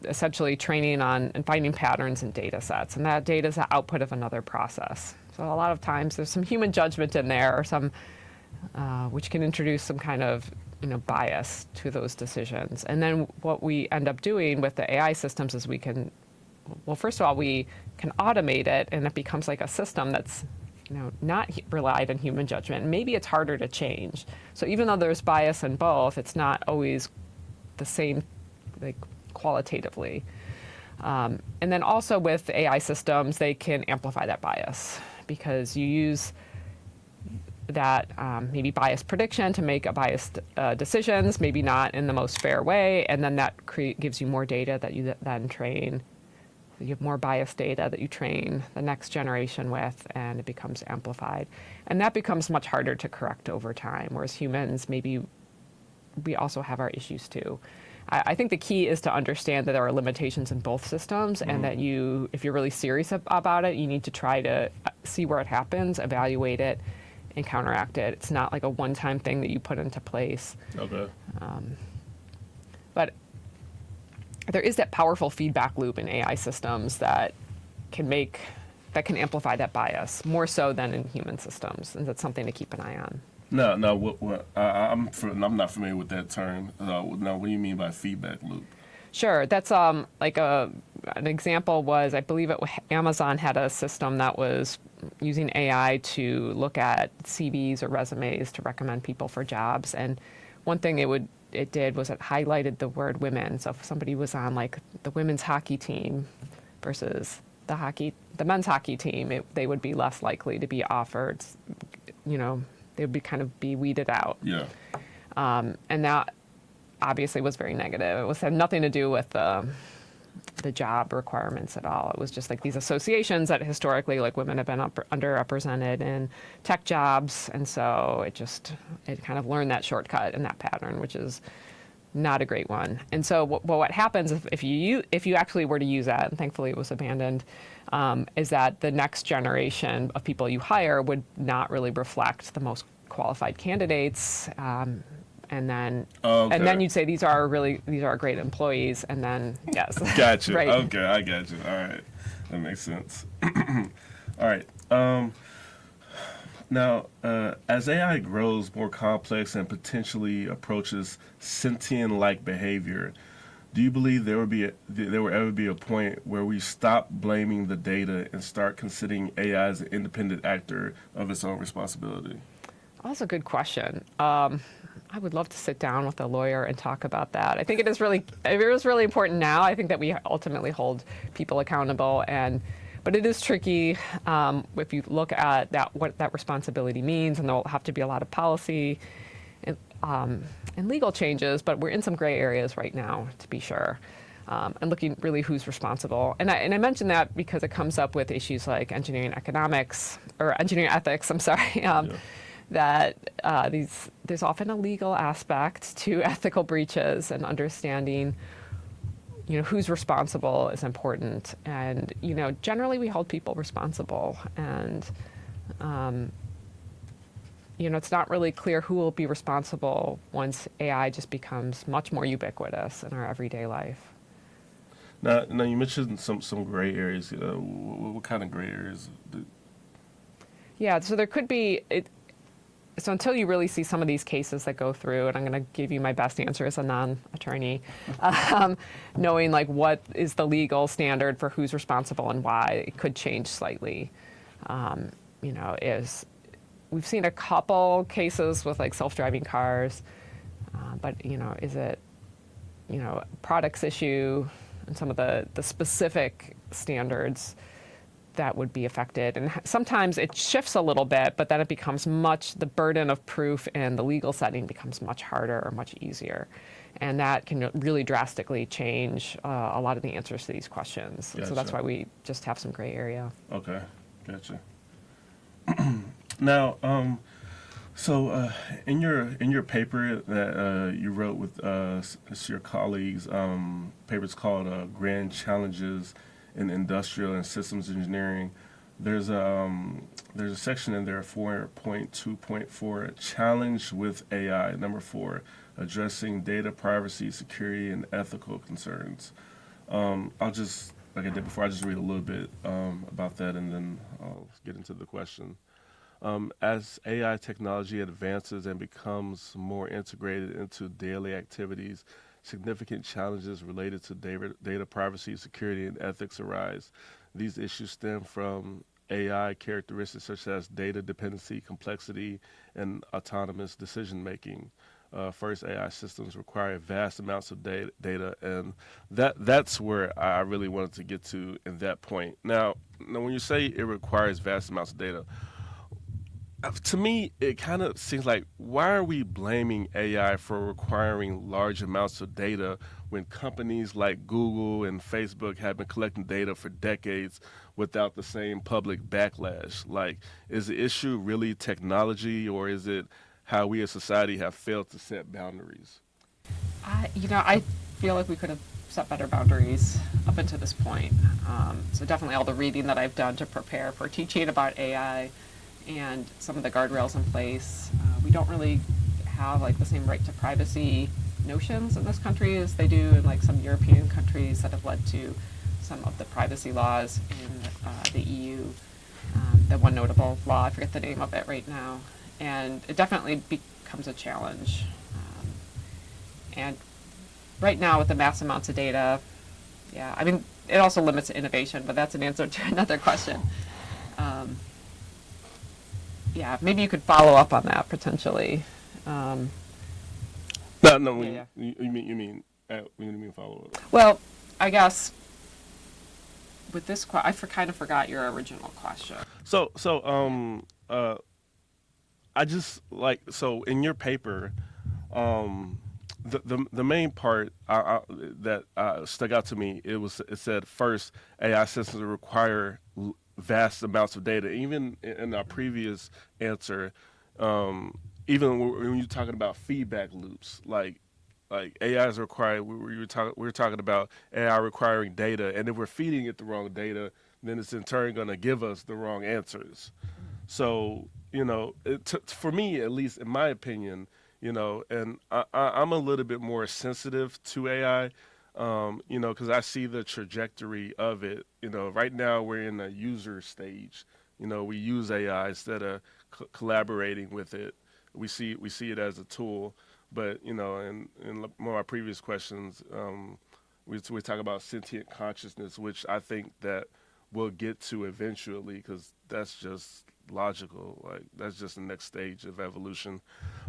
essentially training on and finding patterns in data sets. And that data is the output of another process. So a lot of times there's some human judgment in there, or some, which can introduce some kind of, you know, bias to those decisions. And then what we end up doing with the AI systems is we can, well, first of all, we can automate it, and it becomes like a system that's, you know, not relied on human judgment. And maybe it's harder to change. So even though there's bias in both, it's not always the same, like, qualitatively. And then also with AI systems, they can amplify that bias, because you use that maybe biased prediction to make a biased decisions, maybe not in the most fair way, and then that gives you more data that you then train. You have more biased data that you train the next generation with, and it becomes amplified. And that becomes much harder to correct over time, whereas humans, maybe we also have our issues too. I think the key is to understand that there are limitations in both systems, and that you, if you're really serious about it, you need to try to see where it happens, evaluate it, and counteract it. It's not like a one-time thing that you put into place. Okay. But there is that powerful feedback loop in AI systems that can amplify that bias more so than in human systems, and that's something to keep an eye on. No. I'm not familiar with that term. Now, what do you mean by feedback loop? Sure, that's like an example was, I believe Amazon had a system that was using AI to look at CVs or resumes to recommend people for jobs, and one thing it did was it highlighted the word women. So if somebody was on like the women's hockey team versus the men's hockey team, they would be less likely to be offered. You know, they would be weeded out. Yeah. And that obviously was very negative. Had nothing to do with the the job requirements at all. It was just like these associations that historically, like, women have been underrepresented in tech jobs, and so it kind of learned that shortcut and that pattern, which is not a great one. And so what happens if you actually were to use that, and thankfully it was abandoned, is that the next generation of people you hire would not really reflect the most qualified candidates. And then you'd say these are great employees, and then yes. Gotcha. Right. Okay, I got you. All right, that makes sense. All right. Now, as AI grows more complex and potentially approaches sentient-like behavior, do you believe there will ever be a point where we stop blaming the data and start considering AI as an independent actor of its own responsibility? That's a good question. I would love to sit down with a lawyer and talk about that. I think it is really important now. I think that we ultimately hold people accountable, but it is tricky if you look at what that responsibility means, and there'll have to be a lot of policy and legal changes. But we're in some gray areas right now, to be sure, and looking really who's responsible. And I mention that because it comes up with issues like engineering ethics. I'm sorry. That there's often a legal aspect to ethical breaches, and understanding who's responsible is important. And generally we hold people responsible, and it's not really clear who will be responsible once AI just becomes much more ubiquitous in our everyday life. Now you mentioned some gray areas. What kind of gray areas? Yeah, so there could be So until you really see some of these cases that go through, and I'm going to give you my best answer as a non-attorney, knowing like what is the legal standard for who's responsible and why, it could change slightly. We've seen a couple cases with like self-driving cars, but is it products issue and some of the specific standards that would be affected. And sometimes it shifts a little bit, but then it becomes the burden of proof in the legal setting becomes much harder or much easier. And that can really drastically change a lot of the answers to these questions. Gotcha. So that's why we just have some gray area. Okay, gotcha. Now, in your paper that you wrote with your colleagues, paper's called Grand Challenges in Industrial and Systems Engineering. There's a section in there, 4.2.4, Challenge with AI, number 4, addressing data privacy, security, and ethical concerns. I'll just, like I did before, I'll just read a little bit about that, and then I'll get into the question. As AI technology advances and becomes more integrated into daily activities, significant challenges related to data privacy, security, and ethics arise. These issues stem from AI characteristics such as data dependency, complexity, and autonomous decision-making. First, AI systems require vast amounts of data, and that's where I really wanted to get to in that point. Now, when you say it requires vast amounts of data, to me, it kind of seems like, why are we blaming AI for requiring large amounts of data when companies like Google and Facebook have been collecting data for decades without the same public backlash? Like, is the issue really technology, or is it how we as society have failed to set boundaries? I feel like we could have set better boundaries up until this point. So definitely all the reading that I've done to prepare for teaching about AI and some of the guardrails in place. We don't really have like the same right to privacy notions in this country as they do in like some European countries that have led to some of the privacy laws in the EU. The one notable law, I forget the name of it right now, and it definitely becomes a challenge. And right now with the mass amounts of data, it also limits innovation, but that's an answer to another question. Maybe you could follow up on that potentially. You mean follow up? Well, I guess with this I kind of forgot your original question. I just in your paper, the main part that stuck out to me, it said first AI systems require vast amounts of data. Even in our previous answer, even when you're talking about feedback loops, like AI is required. We were talking about AI requiring data, and if we're feeding it the wrong data, then it's in turn going to give us the wrong answers. So for me, at least in my opinion, and I'm a little bit more sensitive to AI, because I see the trajectory of it. Right now we're in a user stage. We use AI instead of collaborating with it. We see it as a tool, but in more of our previous questions, we talk about sentient consciousness, which I think that we'll get to eventually, because that's just logical. Like that's just the next stage of evolution.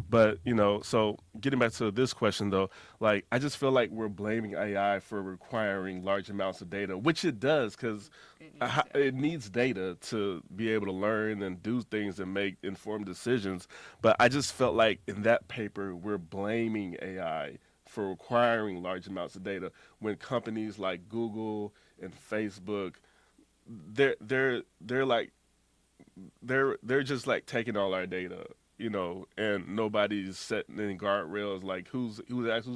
But so getting back to this question though, like I just feel like we're blaming AI for requiring large amounts of data, which it does, because it needs data to be able to learn and do things and make informed decisions. But I just felt like in that paper we're blaming AI for requiring large amounts of data when companies like Google and Facebook, they're like they're just like taking all our data, and nobody's setting any guardrails, like who's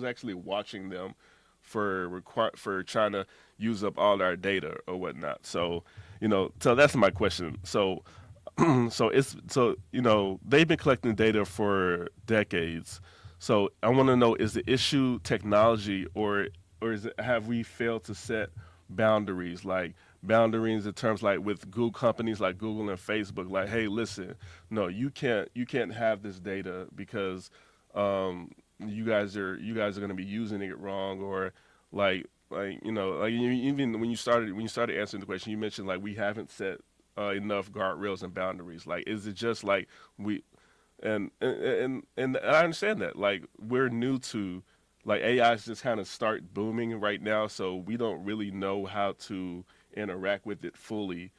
actually watching them for trying to use up all our data or whatnot. So so that's my question. So they've been collecting data for decades. So I want to know, is the issue technology, or is it, have we failed to set boundaries, like boundaries in terms like with Google companies like Google and Facebook, like, hey, listen, no, you can't have this data because you guys are going to be using it wrong, or even when you started answering the question, you mentioned like we haven't set enough guardrails and boundaries. Like, is it just like we and I understand that, like we're new to, like AI's just kind of start booming right now, so we don't really know how to interact with it fully,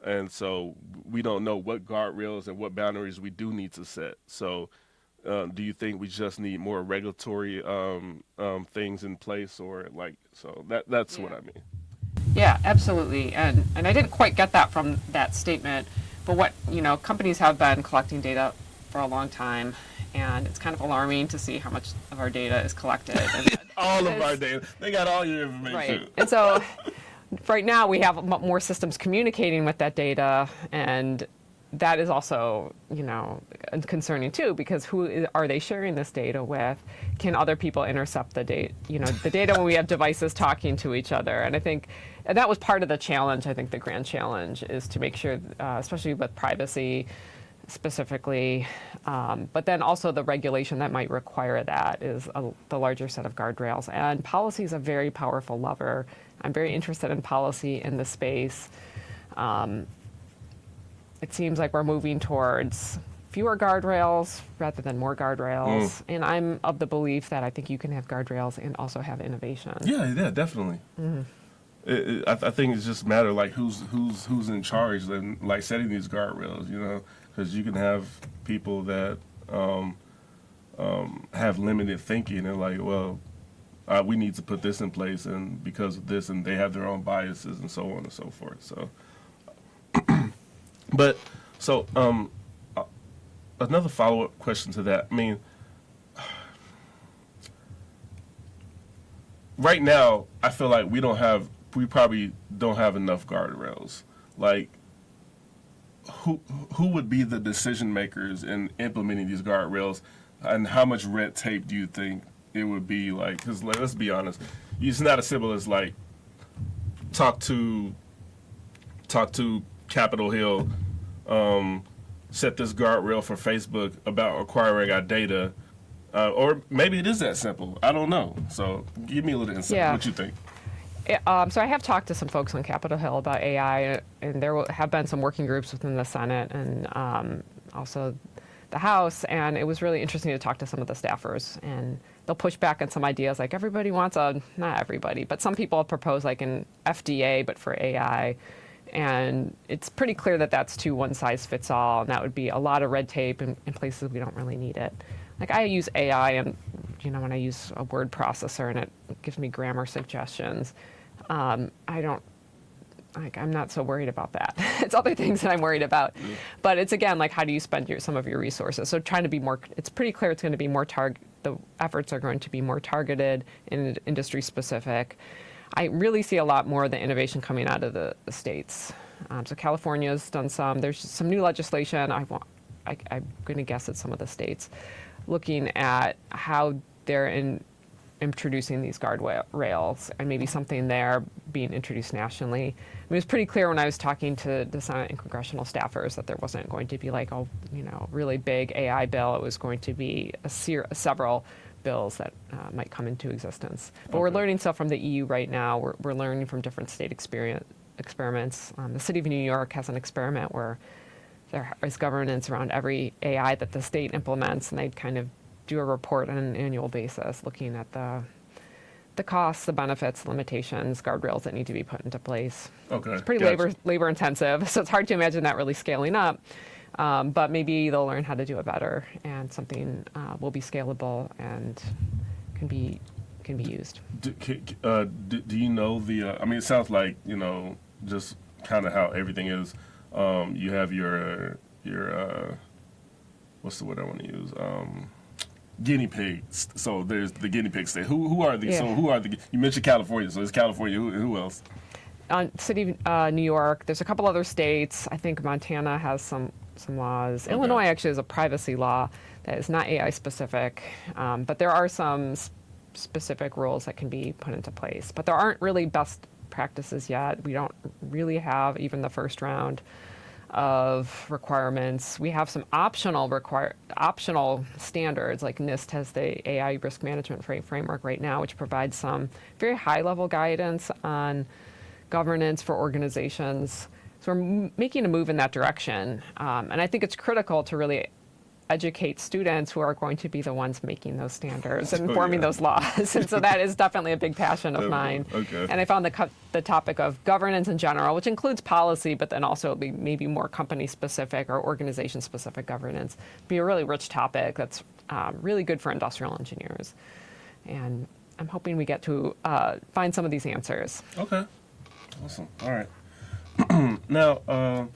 and so we don't know what guardrails and what boundaries we do need to set. So do you think we just need more regulatory things in place, or like, so that's what I mean. Yeah, absolutely. And I didn't quite get that from that statement, but what, companies have been collecting data for a long time, and it's kind of alarming to see how much of our data is collected. And All of our data. They got all your information. right. And so right now we have more systems communicating with that data, and that is also, concerning too, because who are they sharing this data with? Can other people intercept the data? The data when we have devices talking to each other, and I think that was part of the challenge. I think the grand challenge is to make sure, especially with privacy specifically, but then also the regulation that might require that is the larger set of guardrails. And policy is a very powerful lever. I'm very interested in policy in this space. It seems like we're moving towards fewer guardrails rather than more guardrails. And I'm of the belief that I think you can have guardrails and also have innovation. Yeah, definitely. I think it's just a matter like who's in charge and like setting these guardrails, because you can have people that have limited thinking and like, well, we need to put this in place, and because of this, and they have their own biases and so on and so forth. So, but so another follow-up question to that. I mean, right now, I feel like we probably don't have enough guardrails. Like, who would be the decision makers in implementing these guardrails, and how much red tape do you think it would be? Like, because let's be honest, it's not as simple as like talk to Capitol Hill, set this guardrail for Facebook about acquiring our data, or maybe it is that simple. I don't know. So give me a little insight. Yeah. What you think? So I have talked to some folks on Capitol Hill about AI, and there have been some working groups within the Senate and also the House, and it was really interesting to talk to some of the staffers, and they'll push back on some ideas, like everybody wants not everybody, but some people have proposed like an FDA, but for AI, and it's pretty clear that that's too one size fits all, and that would be a lot of red tape in places we don't really need it. Like I use AI and when I use a word processor and it gives me grammar suggestions, I don't, like, I'm not so worried about that. It's other things that I'm worried about. Yeah. But it's, again, like, how do you spend some of your resources? So trying to be more, it's pretty clear it's going to be more the efforts are going to be more targeted and industry specific. I really see a lot more of the innovation coming out of the states. So California's done some. There's some new legislation. I'm going to guess at some of the states, looking at how they're introducing these guardrails and maybe something there being introduced nationally. I mean, it was pretty clear when I was talking to the Senate and congressional staffers that there wasn't going to be like a really big AI bill. It was going to be several bills that might come into existence. But we're learning stuff from the EU right now. We're learning from different state experiments. The city of New York has an experiment where there is governance around every AI that the state implements, and they kind of do a report on an annual basis looking at the costs, the benefits, limitations, guardrails that need to be put into place. Okay. It's pretty gotcha. labor intensive, so it's hard to imagine that really scaling up. But maybe they'll learn how to do it better, and something will be scalable and can be used. Do you know I mean, it sounds like, just kind of how everything is. You have your what's the word I want to use? Guinea pigs. So there's the guinea pig state. Who are these? Yeah. So who are you mentioned California, so it's California. Who else? City of New York, there's a couple other states. I think Montana has some laws. Okay. Illinois actually has a privacy law that is not AI specific, but there are some specific rules that can be put into place. But there aren't really best practices yet. We don't really have even the first round of requirements. We have some optional standards, like NIST has the AI risk management framework right now, which provides some very high-level guidance on governance for organizations. So we're making a move in that direction, and I think it's critical to really educate students who are going to be the ones making those standards and forming those laws. And so that is definitely a big passion of mine. Okay. And I found the topic of governance in general, which includes policy, but then also maybe more company-specific or organization-specific governance, be a really rich topic that's really good for industrial engineers. And I'm hoping we get to find some of these answers. Okay. Awesome. All right. Now,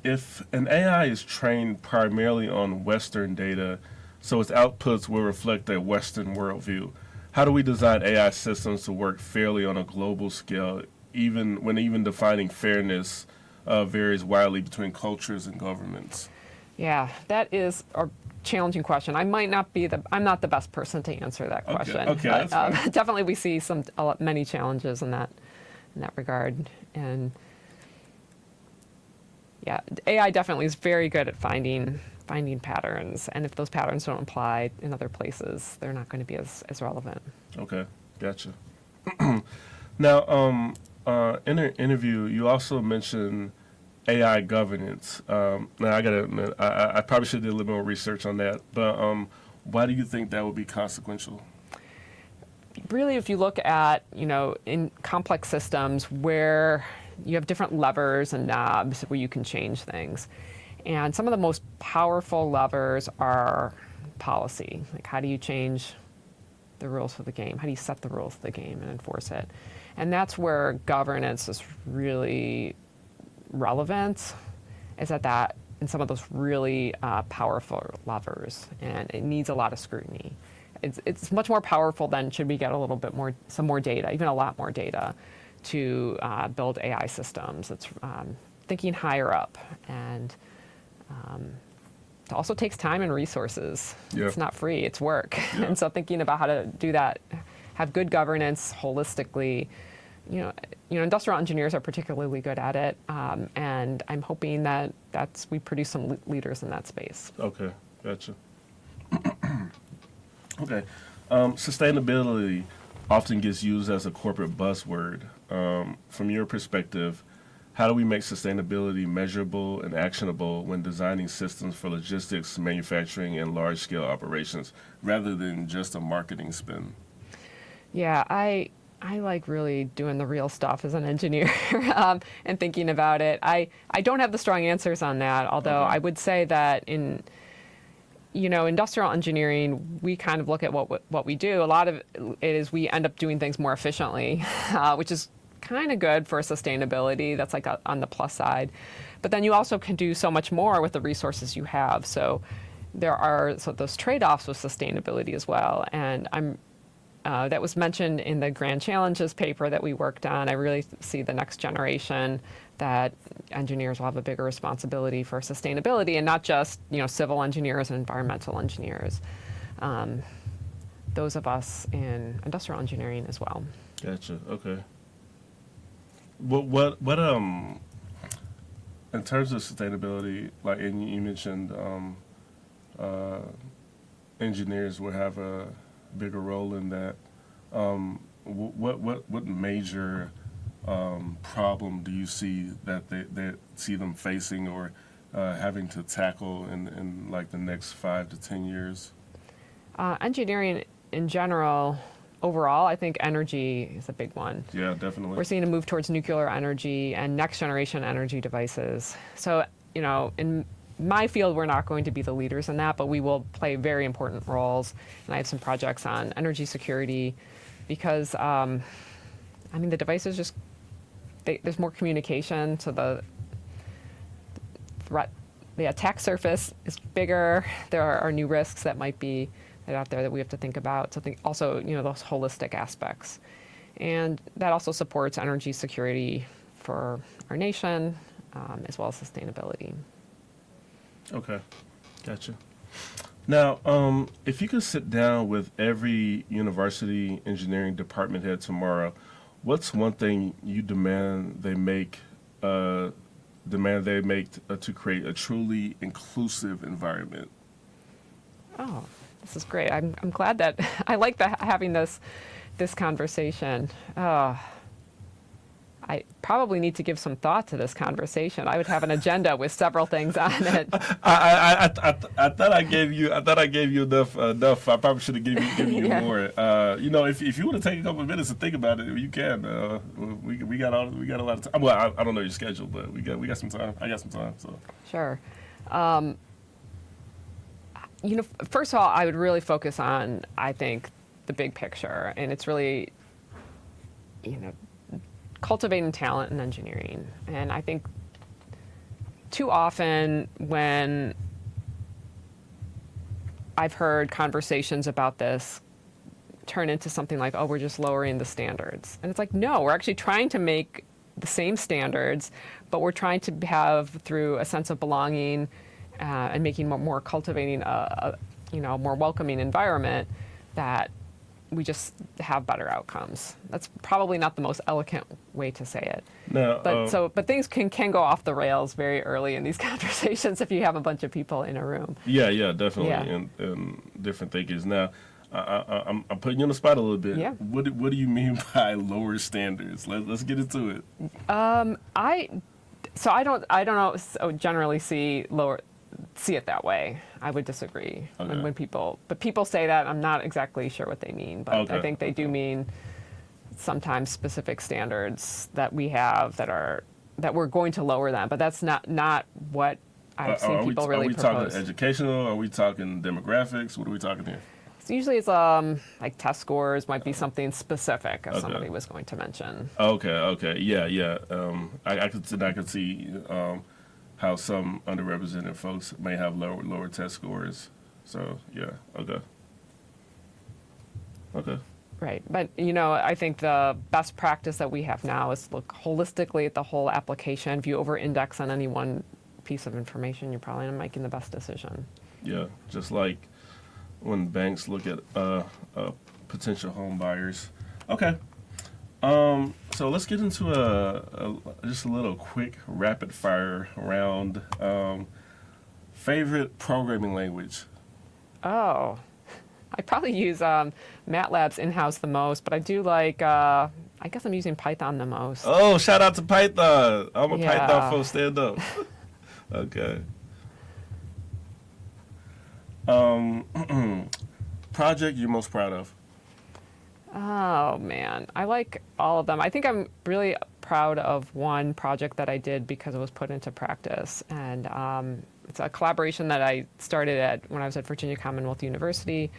if an AI is trained primarily on Western data, so its outputs will reflect a Western worldview, how do we design AI systems to work fairly on a global scale, even defining fairness varies widely between cultures and governments? Yeah, that is a challenging question. I'm not the best person to answer that question. Okay, but, that's fine. definitely we see many challenges in that regard. And yeah, AI definitely is very good at finding patterns, and if those patterns don't apply in other places, they're not going to be as relevant. Okay, gotcha. Now, in an interview, you also mentioned AI governance. Now, I gotta admit, I probably should do a little more research on that, but why do you think that would be consequential? Really, if you look at, in complex systems where you have different levers and knobs where you can change things. And some of the most powerful levers are policy. Like, how do you change the rules for the game? How do you set the rules of the game and enforce it? And that's where governance is really relevant, is at that in some of those really powerful levers. And it needs a lot of scrutiny. It's much more powerful than should we get some more data, even a lot more data, to build AI systems. It's thinking higher up, and it also takes time and resources. Yeah. It's not free, it's work. Yeah. And so thinking about how to do that, have good governance holistically, industrial engineers are particularly good at it, and I'm hoping that we produce some leaders in that space. Okay, gotcha. Okay, sustainability often gets used as a corporate buzzword. From your perspective, how do we make sustainability measurable and actionable when designing systems for logistics, manufacturing, and large-scale operations, rather than just a marketing spin? Yeah, I like really doing the real stuff as an engineer and thinking about it. I don't have the strong answers on that, although Okay. I would say that industrial engineering, we kind of look at what we do. A lot of it is we end up doing things more efficiently, which is kind of good for sustainability. That's like on the plus side. But then you also can do so much more with the resources you have. So there are those trade-offs with sustainability as well. And that was mentioned in the Grand Challenges paper that we worked on. I really see the next generation that engineers will have a bigger responsibility for sustainability, and not just civil engineers and environmental engineers. Those of us in industrial engineering as well. Gotcha. Okay. What in terms of sustainability, like, and you mentioned engineers will have a bigger role in that. What major problem do you see that they see them facing or having to tackle in like the next 5 to 10 years? Engineering in general, overall, I think energy is a big one. Yeah, definitely. We're seeing a move towards nuclear energy and next generation energy devices. So, in my field, we're not going to be the leaders in that, but we will play very important roles. And I have some projects on energy security because, the devices just, there's more communication, so the attack surface is bigger. There are new risks that might be out there that we have to think about. So also, those holistic aspects. And that also supports energy security for our nation, as well as sustainability. Okay, gotcha. Now, if you could sit down with every university engineering department head tomorrow, what's one thing you demand they make to create a truly inclusive environment? Oh, this is great. I'm glad that I like having this conversation. I probably need to give some thought to this conversation. I would have an agenda with several things on it. I thought I gave you enough. I probably should have given you Yeah. more. If you want to take a couple of minutes to think about it, you can. We got a lot of time. Well, I don't know your schedule, but we got some time. I got some time. So Sure. First of all, I would really focus on, I think, the big picture, and it's really, cultivating talent in engineering. And I think too often when I've heard conversations about this turn into something like, oh, we're just lowering the standards. And it's like, no, we're actually trying to make the same standards, but we're trying to have, through a sense of belonging and making more cultivating a more welcoming environment, that we just have better outcomes. That's probably not the most eloquent way to say it. now, But things can go off the rails very early in these conversations if you have a bunch of people in a room. yeah, definitely, Yeah. and different thinkers. Now, I'm putting you on the spot a little bit. Yeah. What do you mean by lower standards? Let's get into it. I don't know. So generally see it that way. I would disagree. Okay. When people say that, I'm not exactly sure what they mean, but Okay. I think they do mean sometimes specific standards that we have that we're going to lower them. But that's not what I've seen people really Are we propose. talking educational? Are we talking demographics? What are we talking here? So usually it's like test scores might be something specific if Okay. somebody was going to mention. Okay, yeah. I could see how some underrepresented folks may have lower test scores. So yeah, okay. Right. But, I think the best practice that we have now is look holistically at the whole application. If you over-index on any one piece of information, you're probably not making the best decision. Yeah, just like when banks look at potential home buyers. Okay. So let's get into just a little quick rapid fire round. Favorite programming language? Oh, I probably use MATLAB's in-house the most, but I do like, I guess I'm using Python the most. Oh, shout out to Python. I'm a Yeah. Python folk, stand up. Okay. Project you're most proud of? Oh, man. I like all of them. I think I'm really proud of one project that I did because it was put into practice. And It's a collaboration that I started when I was at Virginia Commonwealth University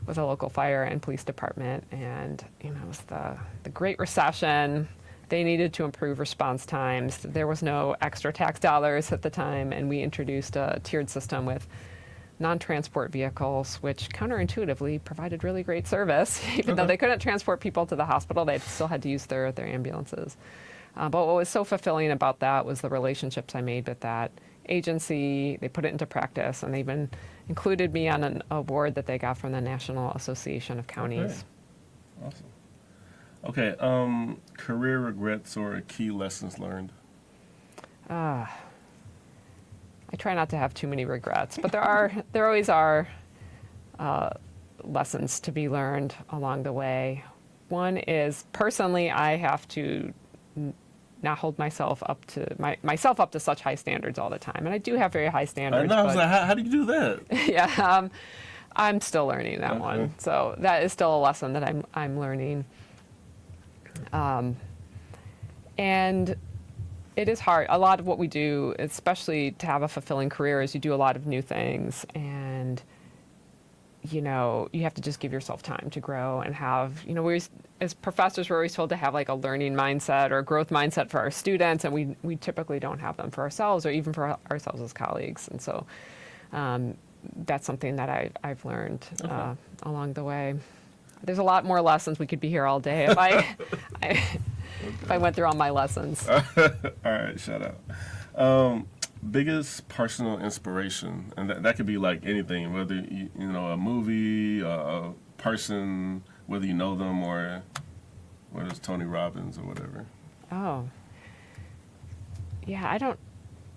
with a local fire and police department. And, it was the Great Recession. They needed to improve response times. There was no extra tax dollars at the time, and we introduced a tiered system with non-transport vehicles, which counterintuitively provided really great service. Even though they couldn't transport people to the hospital, they still had to use their ambulances. But what was so fulfilling about that was the relationships I made with that agency. They put it into practice, and they even included me on an award that they got from the National Association of Counties. Okay. Awesome. Okay, career regrets or key lessons learned? I try not to have too many regrets, but there always are lessons to be learned along the way. One is, personally, I have to not hold myself up to such high standards all the time, and I do have very high standards. I was like, how do you do that? Yeah, I'm still learning that one, so that is still a lesson that I'm learning. And it is hard. A lot of what we do, especially to have a fulfilling career, is you do a lot of new things, and you have to just give yourself time to grow and have, as professors, we're always told to have like a learning mindset or a growth mindset for our students, and we typically don't have them for ourselves or even for ourselves as colleagues. And so that's something that I've learned along the way. There's a lot more lessons. We could be here all day if if I went through all my lessons. All right, shout out. Biggest personal inspiration, and that could be like anything, whether a movie, a person, whether you know them or whether it's Tony Robbins or whatever. Oh, yeah, I don't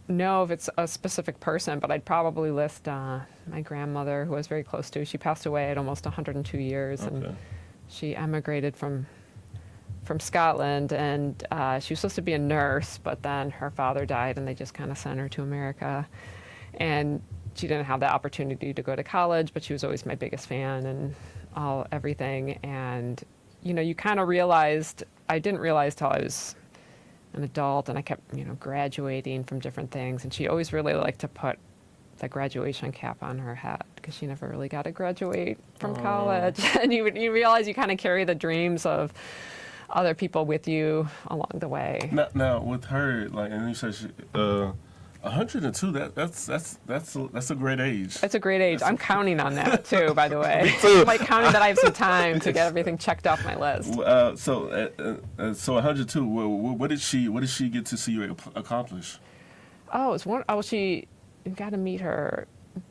know if it's a specific person, but I'd probably list my grandmother, who I was very close to. She passed away at almost 102 years, and she emigrated from Scotland, and she was supposed to be a nurse, but then her father died, and they just kind of sent her to America. And she didn't have the opportunity to go to college, but she was always my biggest fan and everything. And, you kind of realized, I didn't realize till I was an adult, and I kept, graduating from different things. And she always really liked to put the graduation cap on her head, because she never really got to graduate from college. And you realize you kind of carry the dreams of other people with you along the way. Now with her, like, and you said 102. That's a great age. It's a great age. I'm counting on that too, by the way. I'm like counting that I have some time to get everything checked off my list. So 102. What did she get to see you accomplish? She got to meet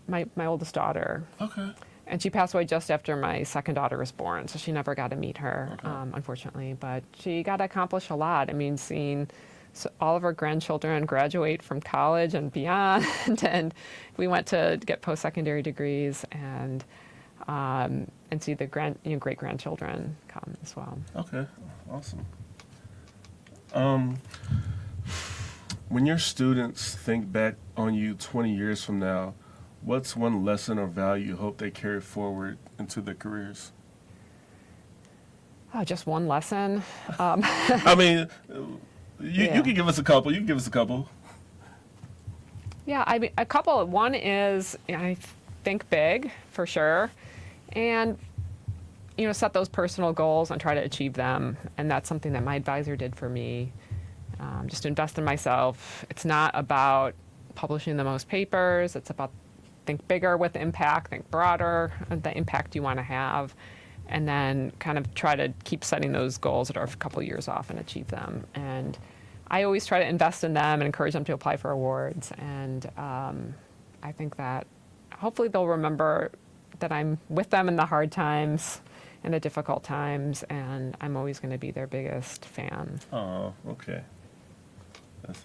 my oldest daughter. Okay. And she passed away just after my second daughter was born, so she never got to meet her, unfortunately. But she got to accomplish a lot. I mean, seeing all of her grandchildren graduate from college and beyond, and we went to get post-secondary degrees and see the great-grandchildren come as well. Okay, awesome. When your students think back on you 20 years from now, what's one lesson or value you hope they carry forward into their careers? Oh, just one lesson? I mean, you can give us a couple. Yeah, I mean, a couple. One is, I think big, for sure. And, set those personal goals and try to achieve them. And that's something that my advisor did for me. Just invest in myself. It's not about publishing the most papers. It's about think bigger with impact, think broader, the impact you want to have, and then kind of try to keep setting those goals that are a couple of years off and achieve them. And I always try to invest in them and encourage them to apply for awards. And I think that hopefully they'll remember that I'm with them in the hard times and the difficult times, and I'm always going to be their biggest fan. Oh, okay.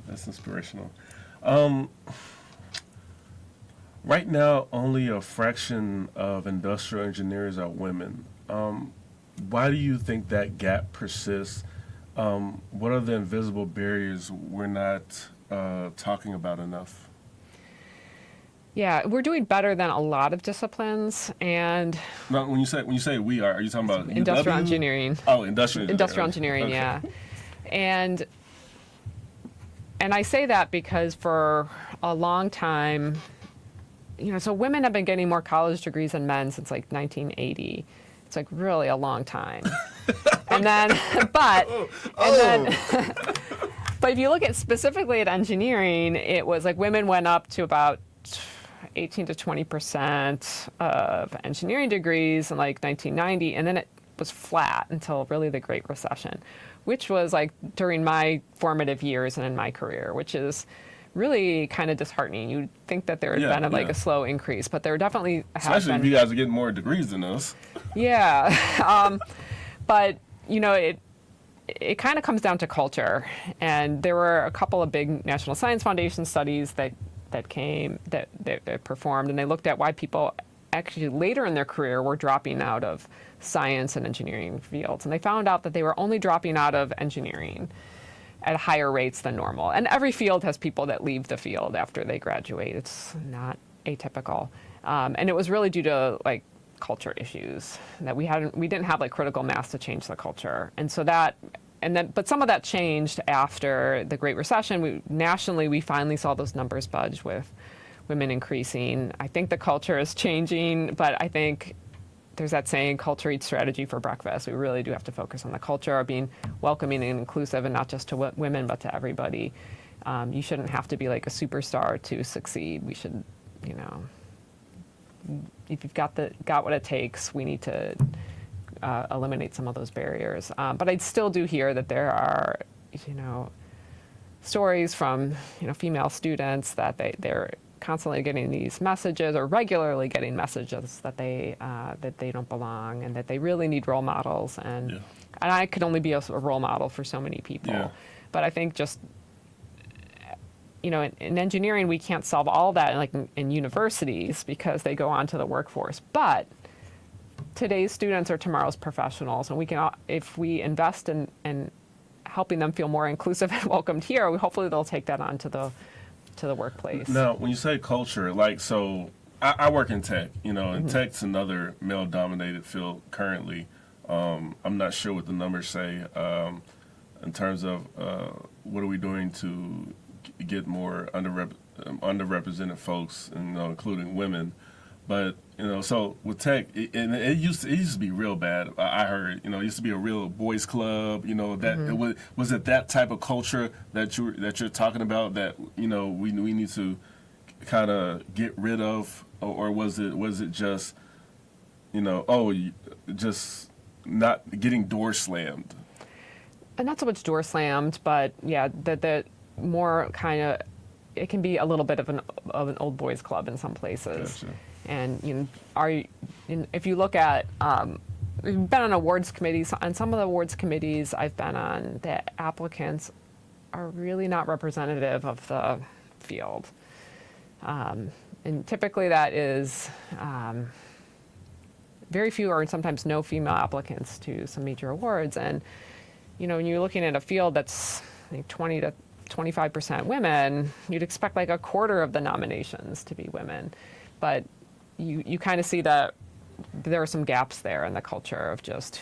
That's inspirational. Right now, only a fraction of industrial engineers are women. Why do you think that gap persists? What are the invisible barriers we're not talking about enough? Yeah, we're doing better than a lot of disciplines, and now, when you say we are you talking about industrial UW? engineering? Oh, industrial engineering, okay. Yeah. And I say that because for a long time, so women have been getting more college degrees than men since like 1980. It's like really a long time. And then, but if you look at specifically at engineering, it was like women went up to about 18 to 20% of engineering degrees in like 1990, and then it was flat until really the Great Recession, which was like during my formative years and in my career, which is really kind of disheartening. You'd think that there had been like a slow increase, but there definitely has Especially been. if you guys are getting more degrees than us. Yeah, but it kind of comes down to culture, and there were a couple of big National Science Foundation studies that performed, and they looked at why people actually later in their career were dropping out of science and engineering fields, and they found out that they were only dropping out of engineering at higher rates than normal. And every field has people that leave the field after they graduate. It's not atypical, and it was really due to like culture issues that we didn't have like critical mass to change the culture, and so that. But some of that changed after the Great Recession. Nationally, we finally saw those numbers budge with women increasing. I think the culture is changing, but I think there's that saying, culture eats strategy for breakfast. We really do have to focus on the culture of being welcoming and inclusive, and not just to women, but to everybody. You shouldn't have to be like a superstar to succeed. We should, if you've got what it takes, we need to eliminate some of those barriers. But I still do hear that there are, stories from, female students that they're constantly getting these messages, or regularly getting messages that they don't belong, and that they really need role models. And I could only be a role model for so many people. Yeah. But I think just, in engineering, we can't solve all that in universities because they go on to the workforce. But today's students are tomorrow's professionals, and we can, if we invest in helping them feel more inclusive and welcomed here, hopefully they'll take that on to the workplace. Now, when you say culture, I work in tech, and tech's another male-dominated field currently. I'm not sure what the numbers say in terms of what are we doing to get more underrepresented folks, including women. But so with tech, it used to be real bad. I heard, it used to be a real boys' club. That was it that type of culture that you're talking about that we need to kind of get rid of, or was it just just not getting door slammed? And not so much door slammed, but yeah, that more kind of, it can be a little bit of an old boys' club in some places. Gotcha. And if you look at, we've been on awards committees. On some of the awards committees I've been on, the applicants are really not representative of the field. And typically that is very few or sometimes no female applicants to some major awards. And, when you're looking at a field that's, I think, 20 to 25% women, you'd expect like a quarter of the nominations to be women. But you kind of see that there are some gaps there in the culture of just,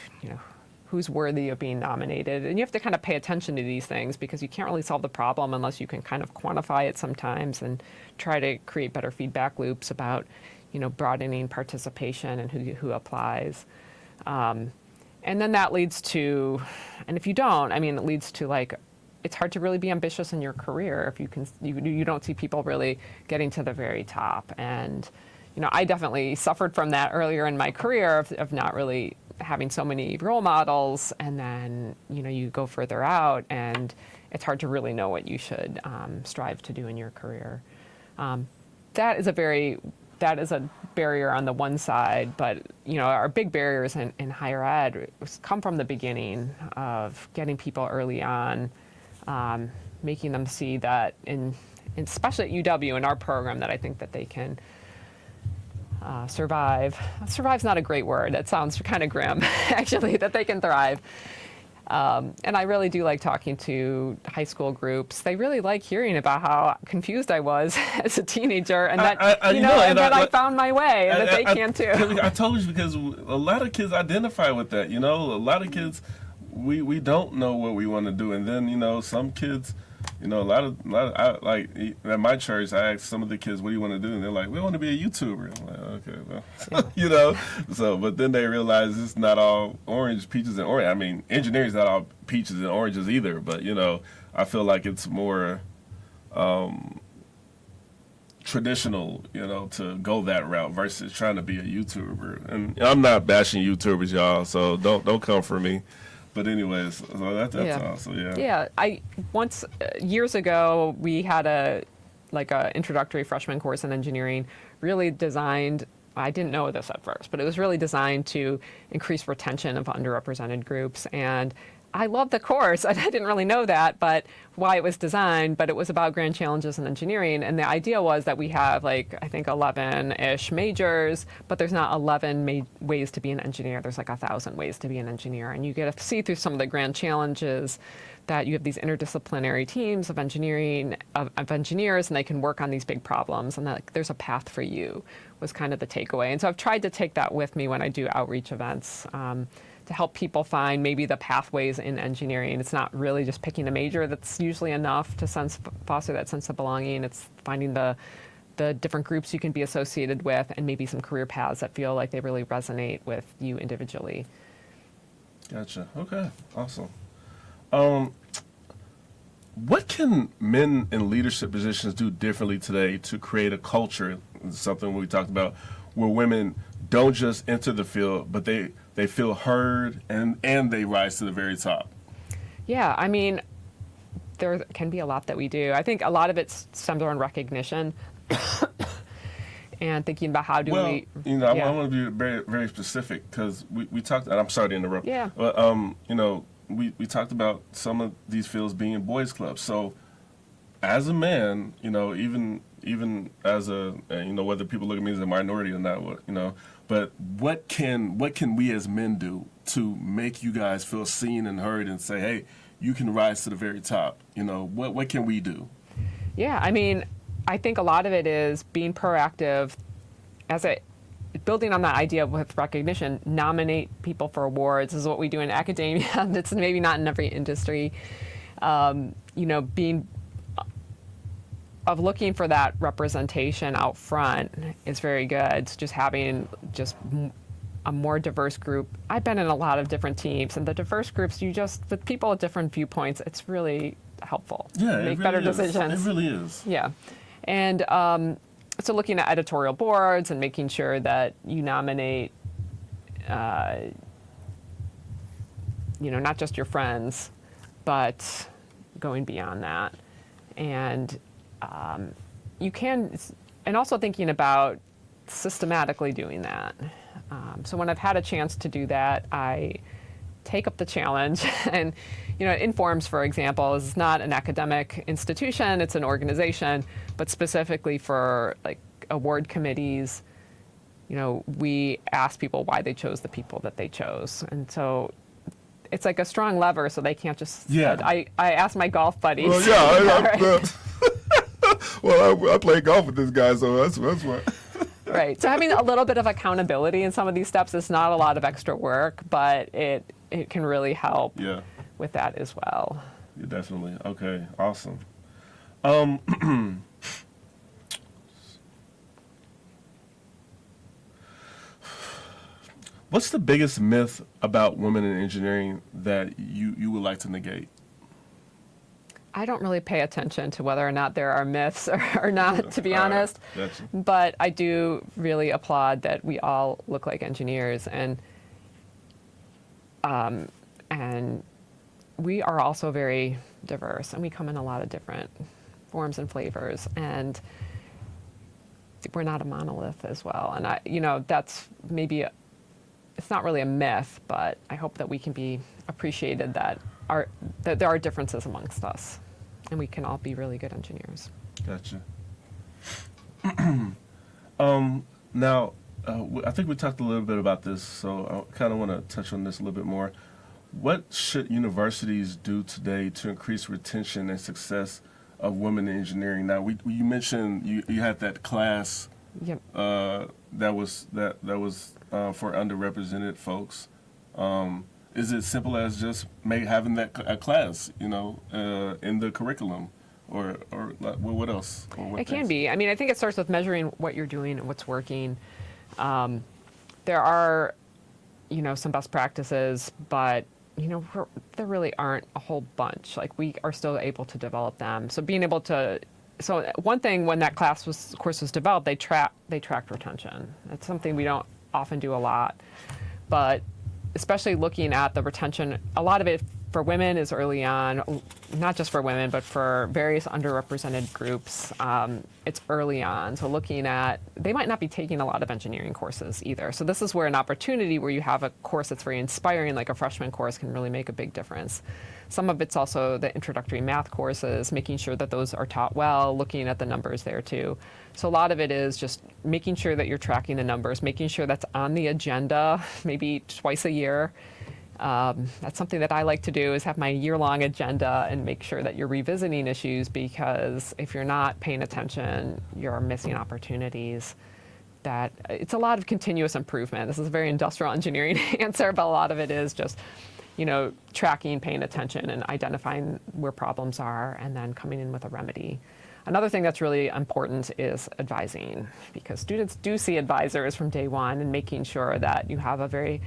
who's worthy of being nominated. And you have to kind of pay attention to these things, because you can't really solve the problem unless you can kind of quantify it sometimes and try to create better feedback loops about, broadening participation and who applies. And then that leads to, and if you don't, it leads to it's hard to really be ambitious in your career if you don't see people really getting to the very top. And I definitely suffered from that earlier in my career of not really having so many role models, and then you go further out and it's hard to really know what you should strive to do in your career. That is a barrier on the one side, but our big barriers in higher ed come from the beginning of getting people early on, making them see that especially at UW in our program, that I think that they can survive. Survive's not a great word. It sounds kind of grim, actually, that they can thrive. And I really do like talking to high school groups. They really like hearing about how confused I was as a teenager, and that I found my way, and that they can too. I told you, because a lot of kids identify with that. A lot of kids, we don't know what we want to do, and then some kids You know, a lot of I, like at my church, I asked some of the kids, "What do you want to do?" And they're like, "We want to be a YouTuber." I'm like, "Okay, well," Yeah. you know. So, but then they realize it's not all orange, peaches, and orange. I mean, engineering is not all peaches and oranges either. But you know, I feel like it's more traditional, you know, to go that route versus trying to be a YouTuber. And I'm not bashing YouTubers, y'all. So don't come for me. But anyways, so that's Yeah. awesome. Yeah. Yeah, I once years ago we had a introductory freshman course in engineering, really designed. I didn't know this at first, but it was really designed to increase retention of underrepresented groups. And I loved the course. I didn't really know that, but why it was designed. But it was about grand challenges in engineering, and the idea was that we have I think 11-ish majors, but there's not 11 ways to be an engineer. There's like 1,000 ways to be an engineer, and you get to see through some of the grand challenges that you have these interdisciplinary teams of engineering of engineers, and they can work on these big problems, and that there's a path for you was kind of the takeaway. And so I've tried to take that with me when I do outreach events. To help people find maybe the pathways in engineering. It's not really just picking a major that's usually enough to foster that sense of belonging. It's finding the different groups you can be associated with and maybe some career paths that feel like they really resonate with you individually. Gotcha. Okay. Awesome. What can men in leadership positions do differently today to create a culture, something we talked about, where women don't just enter the field, but they feel heard and they rise to the very top? Yeah, I mean, there can be a lot that we do. I think a lot of it stems around recognition and thinking about how do we. You know, Yeah. I want to be very, very specific because we talked, and I'm sorry to interrupt. Yeah. But, you know, we talked about some of these fields being boys' clubs. So as a man, you know, even as a, you know, whether people look at me as a minority or not, you know, but what can we as men do to make you guys feel seen and heard and say, hey, you can rise to the very top? You know, what can we do? Yeah, I mean, I think a lot of it is being proactive building on that idea with recognition, nominate people for awards. This is what we do in academia. It's maybe not in every industry. You know, looking for that representation out front is very good. Just having a more diverse group. I've been in a lot of different teams, and the diverse groups, with people with different viewpoints, it's really helpful. Yeah, Make it really better is. decisions. It really is. Yeah. And so looking at editorial boards and making sure that you nominate, you know, not just your friends, but going beyond that. And you can, and also thinking about systematically doing that. So when I've had a chance to do that, I take up the challenge. And, you know, Informs, for example, is not an academic institution, it's an organization, but specifically for like award committees, you know, we ask people why they chose the people that they chose. And so it's like a strong lever, so they can't just, Yeah. I asked my golf buddies. Well, yeah, Right. well, I play golf with this guy, so that's why. Right. So having a little bit of accountability in some of these steps is not a lot of extra work, but it can really help Yeah, with that as well. yeah, definitely. Okay, awesome. What's the biggest myth about women in engineering that you would like to negate? I don't really pay attention to whether or not there are myths or not, to be All right, honest. gotcha. But I do really applaud that we all look like engineers, and we are also very diverse, and we come in a lot of different forms and flavors, and we're not a monolith as well. And you know, that's maybe it's not really a myth, but I hope that we can be appreciated that there are differences amongst us, and we can all be really good engineers. Gotcha. Now, I think we talked a little bit about this, so I kind of want to touch on this a little bit more. What should universities do today to increase retention and success of women in engineering? Now, you mentioned you had that class Yep. that was for underrepresented folks. Is it simple as just having a class, you know, in the curriculum? or like, what else? Or what It can things? be. I mean, I think it starts with measuring what you're doing and what's working. There are, some best practices, but there really aren't a whole bunch. Like we are still able to develop them. So being able to, so one thing when that course was developed, they tracked retention. It's something we don't often do a lot, but especially looking at the retention, a lot of it for women is early on, not just for women, but for various underrepresented groups, it's early on. So looking at, they might not be taking a lot of engineering courses either. So this is where an opportunity where you have a course that's very inspiring, like a freshman course, can really make a big difference. Some of it's also the introductory math courses, making sure that those are taught well, looking at the numbers there too. So a lot of it is just making sure that you're tracking the numbers, making sure that's on the agenda, maybe twice a year. That's something that I like to do, is have my year-long agenda and make sure that you're revisiting issues, because if you're not paying attention, you're missing opportunities. That it's a lot of continuous improvement. This is a very industrial engineering answer, but a lot of it is just, tracking, paying attention, and identifying where problems are, and then coming in with a remedy. Another thing that's really important is advising, because students do see advisors from day one, and making sure that you have a very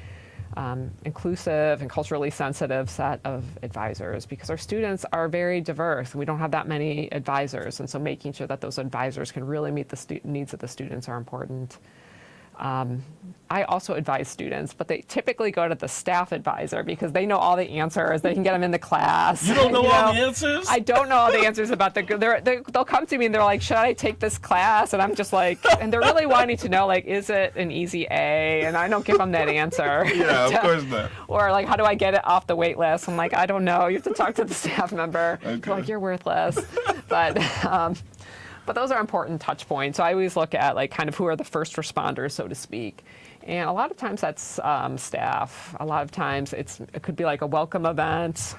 inclusive and culturally sensitive set of advisors, because our students are very diverse. We don't have that many advisors, and so making sure that those advisors can really meet the needs of the students are important. I also advise students, but they typically go to the staff advisor because they know all the answers. They can get them in the class. You don't know all the answers? I don't know all the answers about they'll come to me and they're like, should I take this class? And I'm just like, and they're really wanting to know, like, is it an easy A? And I don't give them that answer. Yeah, of course not. Or like, how do I get it off the wait list? I'm like, I don't know. You have to talk to the staff member. Okay. They're like, you're worthless. But those are important touch points. So I always look at like kind of who are the first responders, so to speak. And a lot of times that's staff. A lot of times it could be like a welcome event.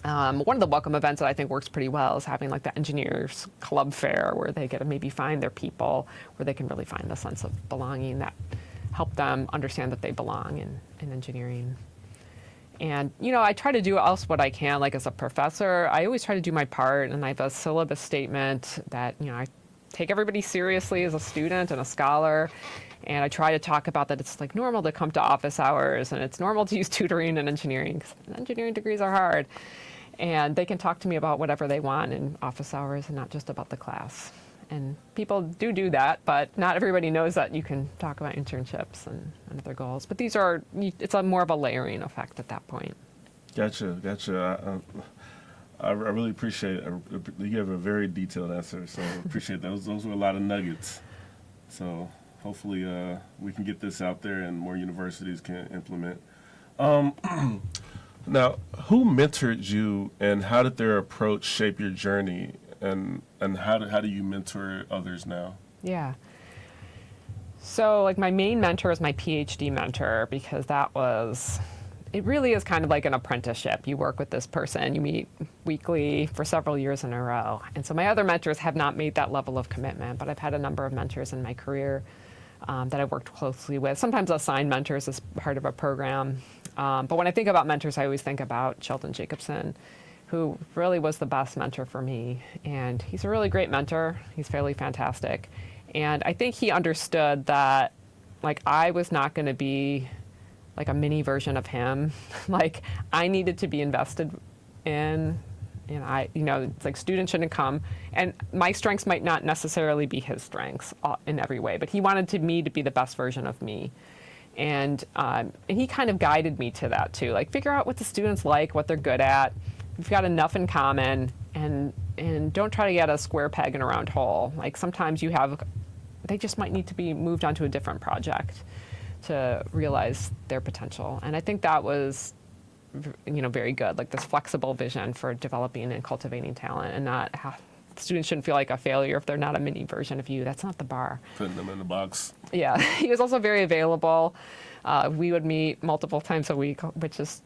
One of the welcome events that I think works pretty well is having like the engineers club fair, where they get to maybe find their people, where they can really find the sense of belonging that help them understand that they belong in engineering. And, I try to do else what I can, like as a professor. I always try to do my part, and I have a syllabus statement that, I take everybody seriously as a student and a scholar. And I try to talk about that it's like normal to come to office hours, and it's normal to use tutoring in engineering, because engineering degrees are hard. And they can talk to me about whatever they want in office hours and not just about the class. And people do that, but not everybody knows that you can talk about internships and other goals. But it's more of a layering effect at that point. Gotcha. I really appreciate it. You gave a very detailed answer, so I appreciate those. Those were a lot of nuggets. So hopefully we can get this out there and more universities can implement. Now, who mentored you, and how did their approach shape your journey? And how do you mentor others now? Yeah. So like my main mentor is my PhD mentor, because it really is kind of like an apprenticeship. You work with this person, you meet weekly for several years in a row. And so my other mentors have not made that level of commitment, but I've had a number of mentors in my career that I've worked closely with. Sometimes assigned mentors as part of a program. But when I think about mentors, I always think about Sheldon Jacobson, who really was the best mentor for me. And he's a really great mentor. He's fairly fantastic. And I think he understood that, like, I was not going to be like a mini version of him. Like, I needed to be invested in, and it's like students shouldn't come. And my strengths might not necessarily be his strengths in every way, but he wanted me to be the best version of me. And he kind of guided me to that too. Like, figure out what the students like, what they're good at. You've got enough in common, and don't try to get a square peg in a round hole. Like, sometimes they just might need to be moved onto a different project to realize their potential. And I think that was, very good. Like, this flexible vision for developing and cultivating talent, and not students shouldn't feel like a failure if they're not a mini version of you. That's not the bar. Putting them in the box. Yeah, he was also very available. We would meet multiple times a week, which is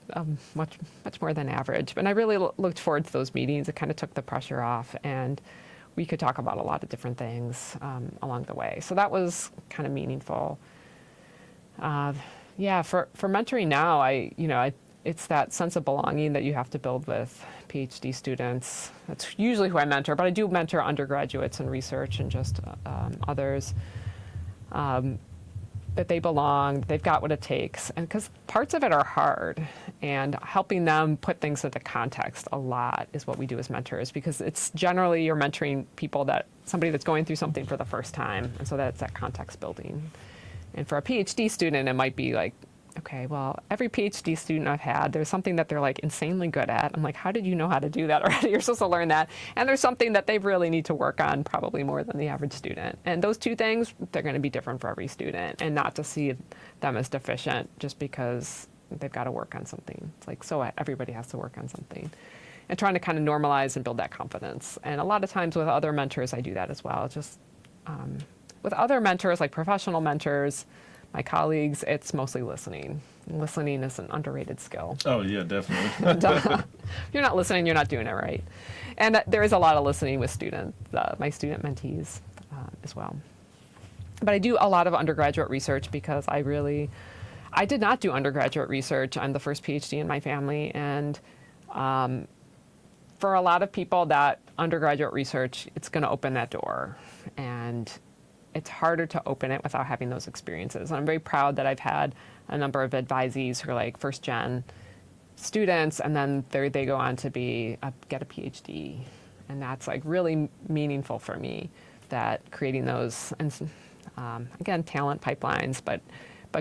much more than average. But I really looked forward to those meetings. It kind of took the pressure off, and we could talk about a lot of different things along the way. So that was kind of meaningful. For mentoring now, it's that sense of belonging that you have to build with PhD students. That's usually who I mentor, but I do mentor undergraduates in research and just others. That they belong, they've got what it takes. And because parts of it are hard, and helping them put things into context a lot is what we do as mentors, because it's generally you're mentoring people somebody that's going through something for the first time. And so that's that context building. And for a PhD student, it might be like, okay, well, every PhD student I've had, there's something that they're like insanely good at. I'm like, how did you know how to do that already? You're supposed to learn that. And there's something that they really need to work on, probably more than the average student. And those two things, they're going to be different for every student, and not to see them as deficient just because they've got to work on something. It's like, so everybody has to work on something. And trying to kind of normalize and build that confidence. And a lot of times with other mentors, I do that as well. Just with other mentors, like professional mentors, my colleagues, it's mostly listening. Listening is an underrated skill. Oh, yeah, definitely. If you're not listening, you're not doing it right. And there is a lot of listening with students, my student mentees as well. But I do a lot of undergraduate research because I did not do undergraduate research. I'm the first PhD in my family. And for a lot of people, that undergraduate research, it's going to open that door. And it's harder to open it without having those experiences. And I'm very proud that I've had a number of advisees who are like first-gen students, and then they go on to get a PhD. And that's like really meaningful for me, that creating those, and again, talent pipelines, but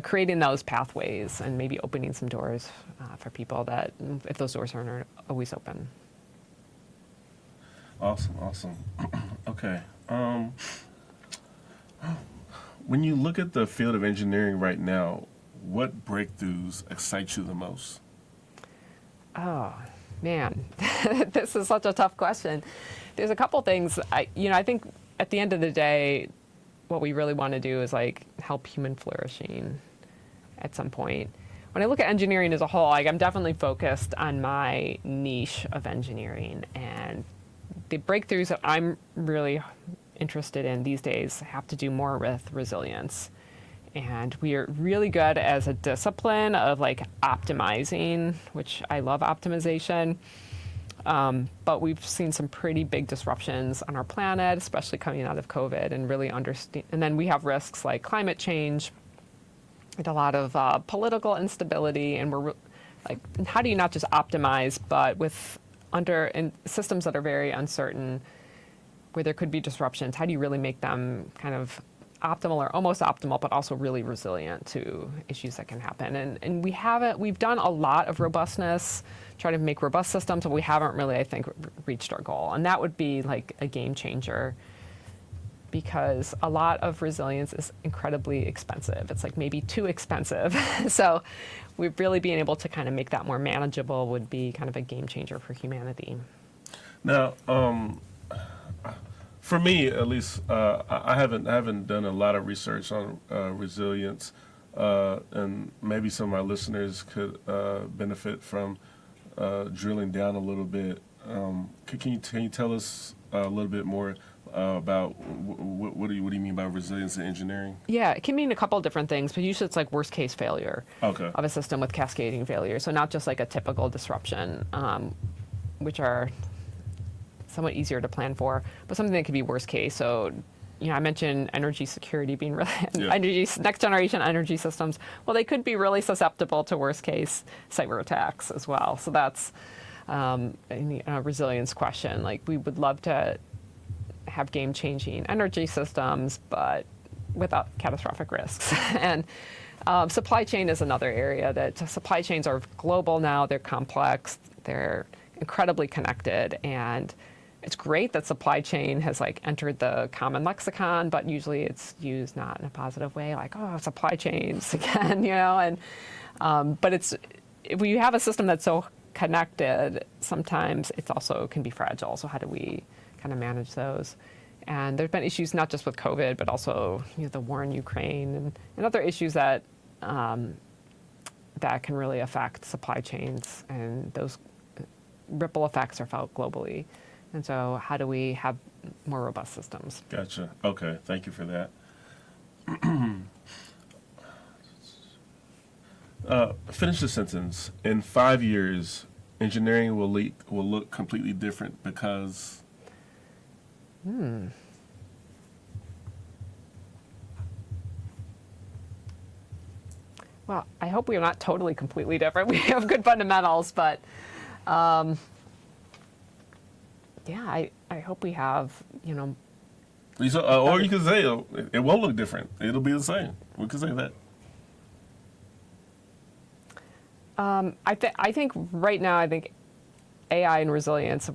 creating those pathways and maybe opening some doors for people that, if those doors aren't always open. Awesome. Okay. When you look at the field of engineering right now, what breakthroughs excite you the most? Oh, man, this is such a tough question. There's a couple things. I think at the end of the day, what we really want to do is like help human flourishing at some point. When I look at engineering as a whole, like I'm definitely focused on my niche of engineering, and the breakthroughs that I'm really interested in these days have to do more with resilience. And we are really good as a discipline of like optimizing, which I love optimization. But we've seen some pretty big disruptions on our planet, especially coming out of COVID, and really understand. And then we have risks like climate change and a lot of political instability. And we're like, how do you not just optimize, but in systems that are very uncertain, where there could be disruptions, how do you really make them kind of optimal or almost optimal, but also really resilient to issues that can happen? And we've done a lot of robustness, try to make robust systems, but we haven't really, I think, reached our goal. And that would be like a game changer, because a lot of resilience is incredibly expensive. It's like maybe too expensive. So we've really being able to kind of make that more manageable would be kind of a game changer for humanity. Now, for me, at least, I haven't done a lot of research on resilience, and maybe some of my listeners could benefit from drilling down a little bit. Can you tell us a little bit more about what do you mean by resilience in engineering? Yeah, it can mean a couple different things, but usually it's like worst case failure of a system with cascading failure. So not just like a typical disruption, which are somewhat easier to plan for, but something that could be worst case. So, I mentioned energy security being really, next generation energy systems. Well, they could be really susceptible to worst case cyber attacks as well. So that's a resilience question. Like, we would love to have game changing energy systems, but without catastrophic risks. And supply chain is another area that supply chains are global now. They're complex. They're incredibly connected, and it's great that supply chain has like entered the common lexicon, but usually it's used not in a positive way, like, oh, supply chains again, and but if you have a system that's so connected, sometimes it's also can be fragile. So how do we kind of manage those? And there's been issues not just with COVID, but also the war in Ukraine and other issues that that can really affect supply chains, and those ripple effects are felt globally. And so how do we have more robust systems? Gotcha. Okay. Thank you for that. Finish the sentence. In 5 years, engineering will look completely different because. Well, I hope we are not totally completely different. We have good fundamentals, but yeah, I hope we have, Or you could say it won't look different. It'll be the same. We could say that. I think right now, I think AI and resilience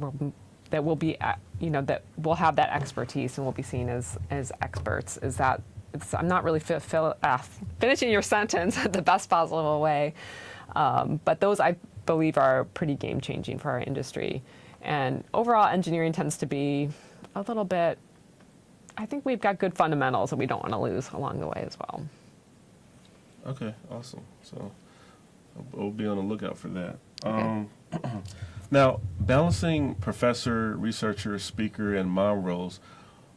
that will be, that we'll have that expertise and we'll be seen as experts. I'm not really finishing your sentence the best possible way, but those I believe are pretty game changing for our industry. And overall, engineering tends to be a little bit. I think we've got good fundamentals that we don't want to lose along the way as well. Okay, awesome. So we'll be on the lookout for that. Okay. Now, balancing professor, researcher, speaker, and mom roles,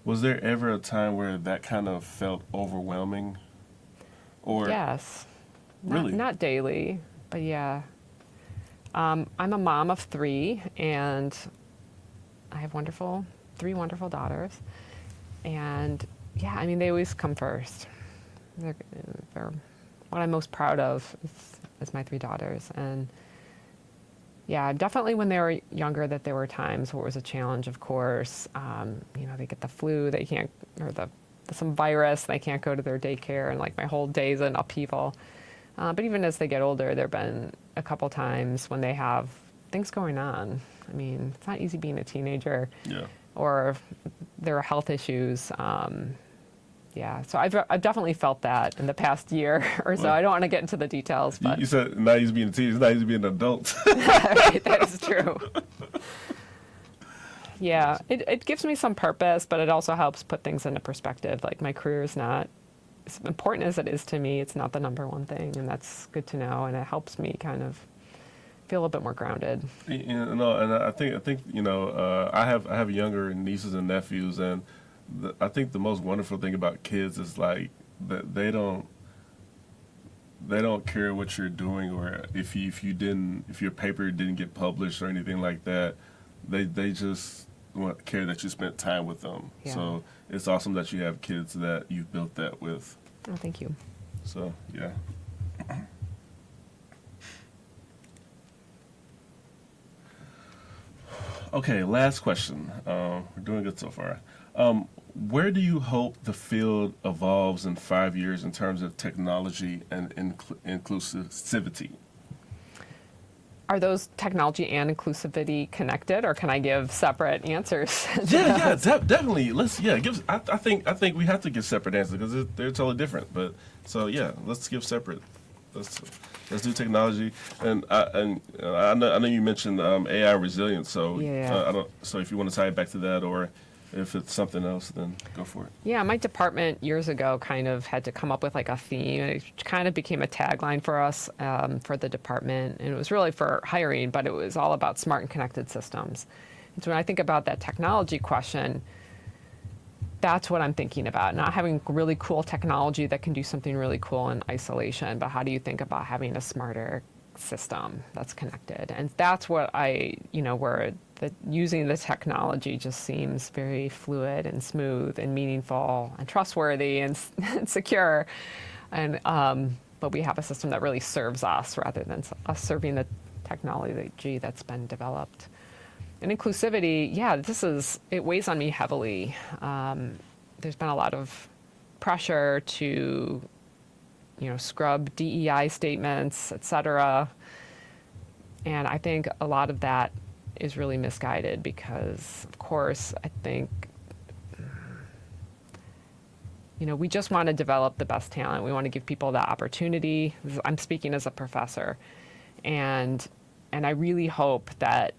was there ever a time where that kind of felt overwhelming? Or Yes. Really? Not daily, but yeah. I'm a mom of 3, and I have three wonderful daughters. And yeah, I mean, they always come first. They're what I'm most proud of is my 3 daughters. And yeah, definitely when they were younger, that there were times where it was a challenge, of course. They get the flu, they can't, or some virus, they can't go to their daycare, and like my whole day's an upheaval. But even as they get older, there have been a couple times when they have things going on. I mean, it's not easy being a teenager. Yeah. Or there are health issues. Yeah, so I've definitely felt that in the past year or so. Well, I don't want to get into the details, but You said not easy being a teenager, it's not easy being an adult. right, that is true. Yeah, it gives me some purpose, but it also helps put things into perspective. Like, my career is not as important as it is to me. It's not the number one thing, and that's good to know. And it helps me kind of feel a little bit more grounded. And I think I have younger nieces and nephews, and I think the most wonderful thing about kids is like that they don't care what you're doing, or if your paper didn't get published or anything like that. They just care that you spent time with them. Yeah. So it's awesome that you have kids that you've built that with. Oh, thank you. So yeah. Okay, last question. We're doing good so far. Where do you hope the field evolves in 5 years in terms of technology and inclusivity? Are those technology and inclusivity connected, or can I give separate answers? Definitely. I think we have to give separate answers because they're totally different. But so yeah, let's give separate. Let's do technology, and I know you mentioned AI resilience. So Yeah. So if you want to tie it back to that, or if it's something else, then go for it. Yeah, my department years ago kind of had to come up with like a theme. It kind of became a tagline for us for the department, and it was really for hiring, but it was all about smart and connected systems. And so when I think about that technology question, that's what I'm thinking about. Not having really cool technology that can do something really cool in isolation, but how do you think about having a smarter system that's connected? And that's what where using the technology just seems very fluid and smooth and meaningful and trustworthy and secure. And but we have a system that really serves us rather than us serving the technology that's been developed. And inclusivity, yeah, it weighs on me heavily. There's been a lot of pressure to, scrub DEI statements, et cetera. And I think a lot of that is really misguided because, of course, I think, we just want to develop the best talent. We want to give people that opportunity. I'm speaking as a professor. And I really hope that,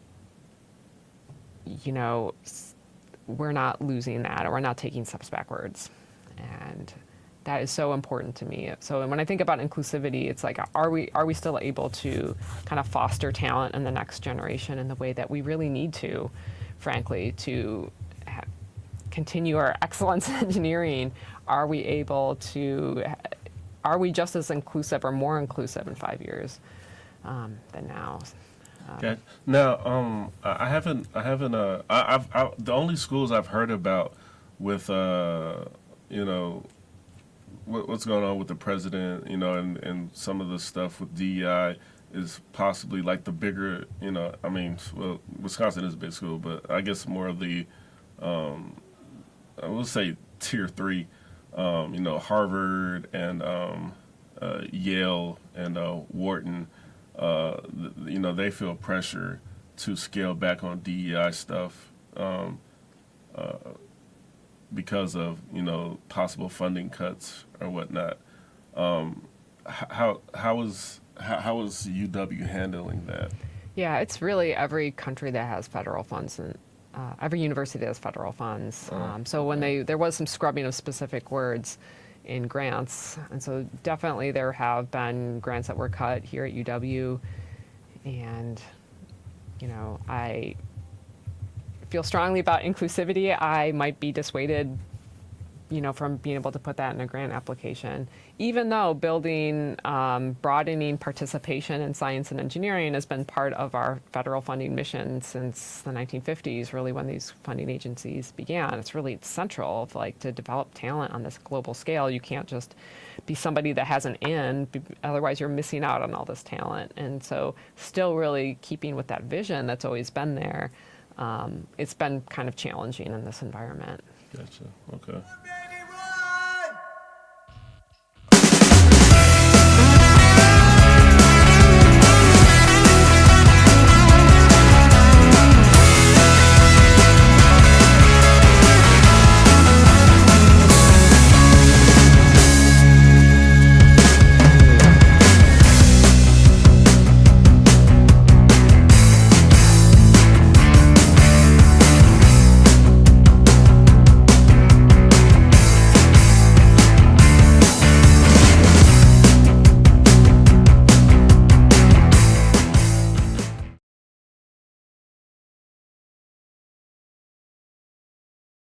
we're not losing that, or we're not taking steps backwards. And that is so important to me. So when I think about inclusivity, it's like, are we still able to kind of foster talent in the next generation in the way that we really need to, frankly, to continue our excellence in engineering? Are we able to are we just as inclusive or more inclusive in 5 years than now? Okay. Now, the only schools I've heard about with, what's going on with the president, and some of the stuff with DEI is possibly like the bigger, well, Wisconsin is a big school, but I guess more of the, I will say tier three, Harvard and Yale and Wharton. They feel pressure to scale back on DEI stuff because of possible funding cuts or whatnot. How is UW handling that? Yeah, it's really every country that has federal funds and every university that has federal funds. So when there was some scrubbing of specific words in grants, and so definitely there have been grants that were cut here at UW, and I feel strongly about inclusivity. I might be dissuaded from being able to put that in a grant application, even though building, broadening participation in science and engineering has been part of our federal funding mission since the 1950s, really when these funding agencies began. It's really central, to develop talent on this global scale. You can't just be somebody that has an in, otherwise you're missing out on all this talent. And so still really keeping with that vision that's always been there, it's been kind of challenging in this environment. Gotcha. Okay.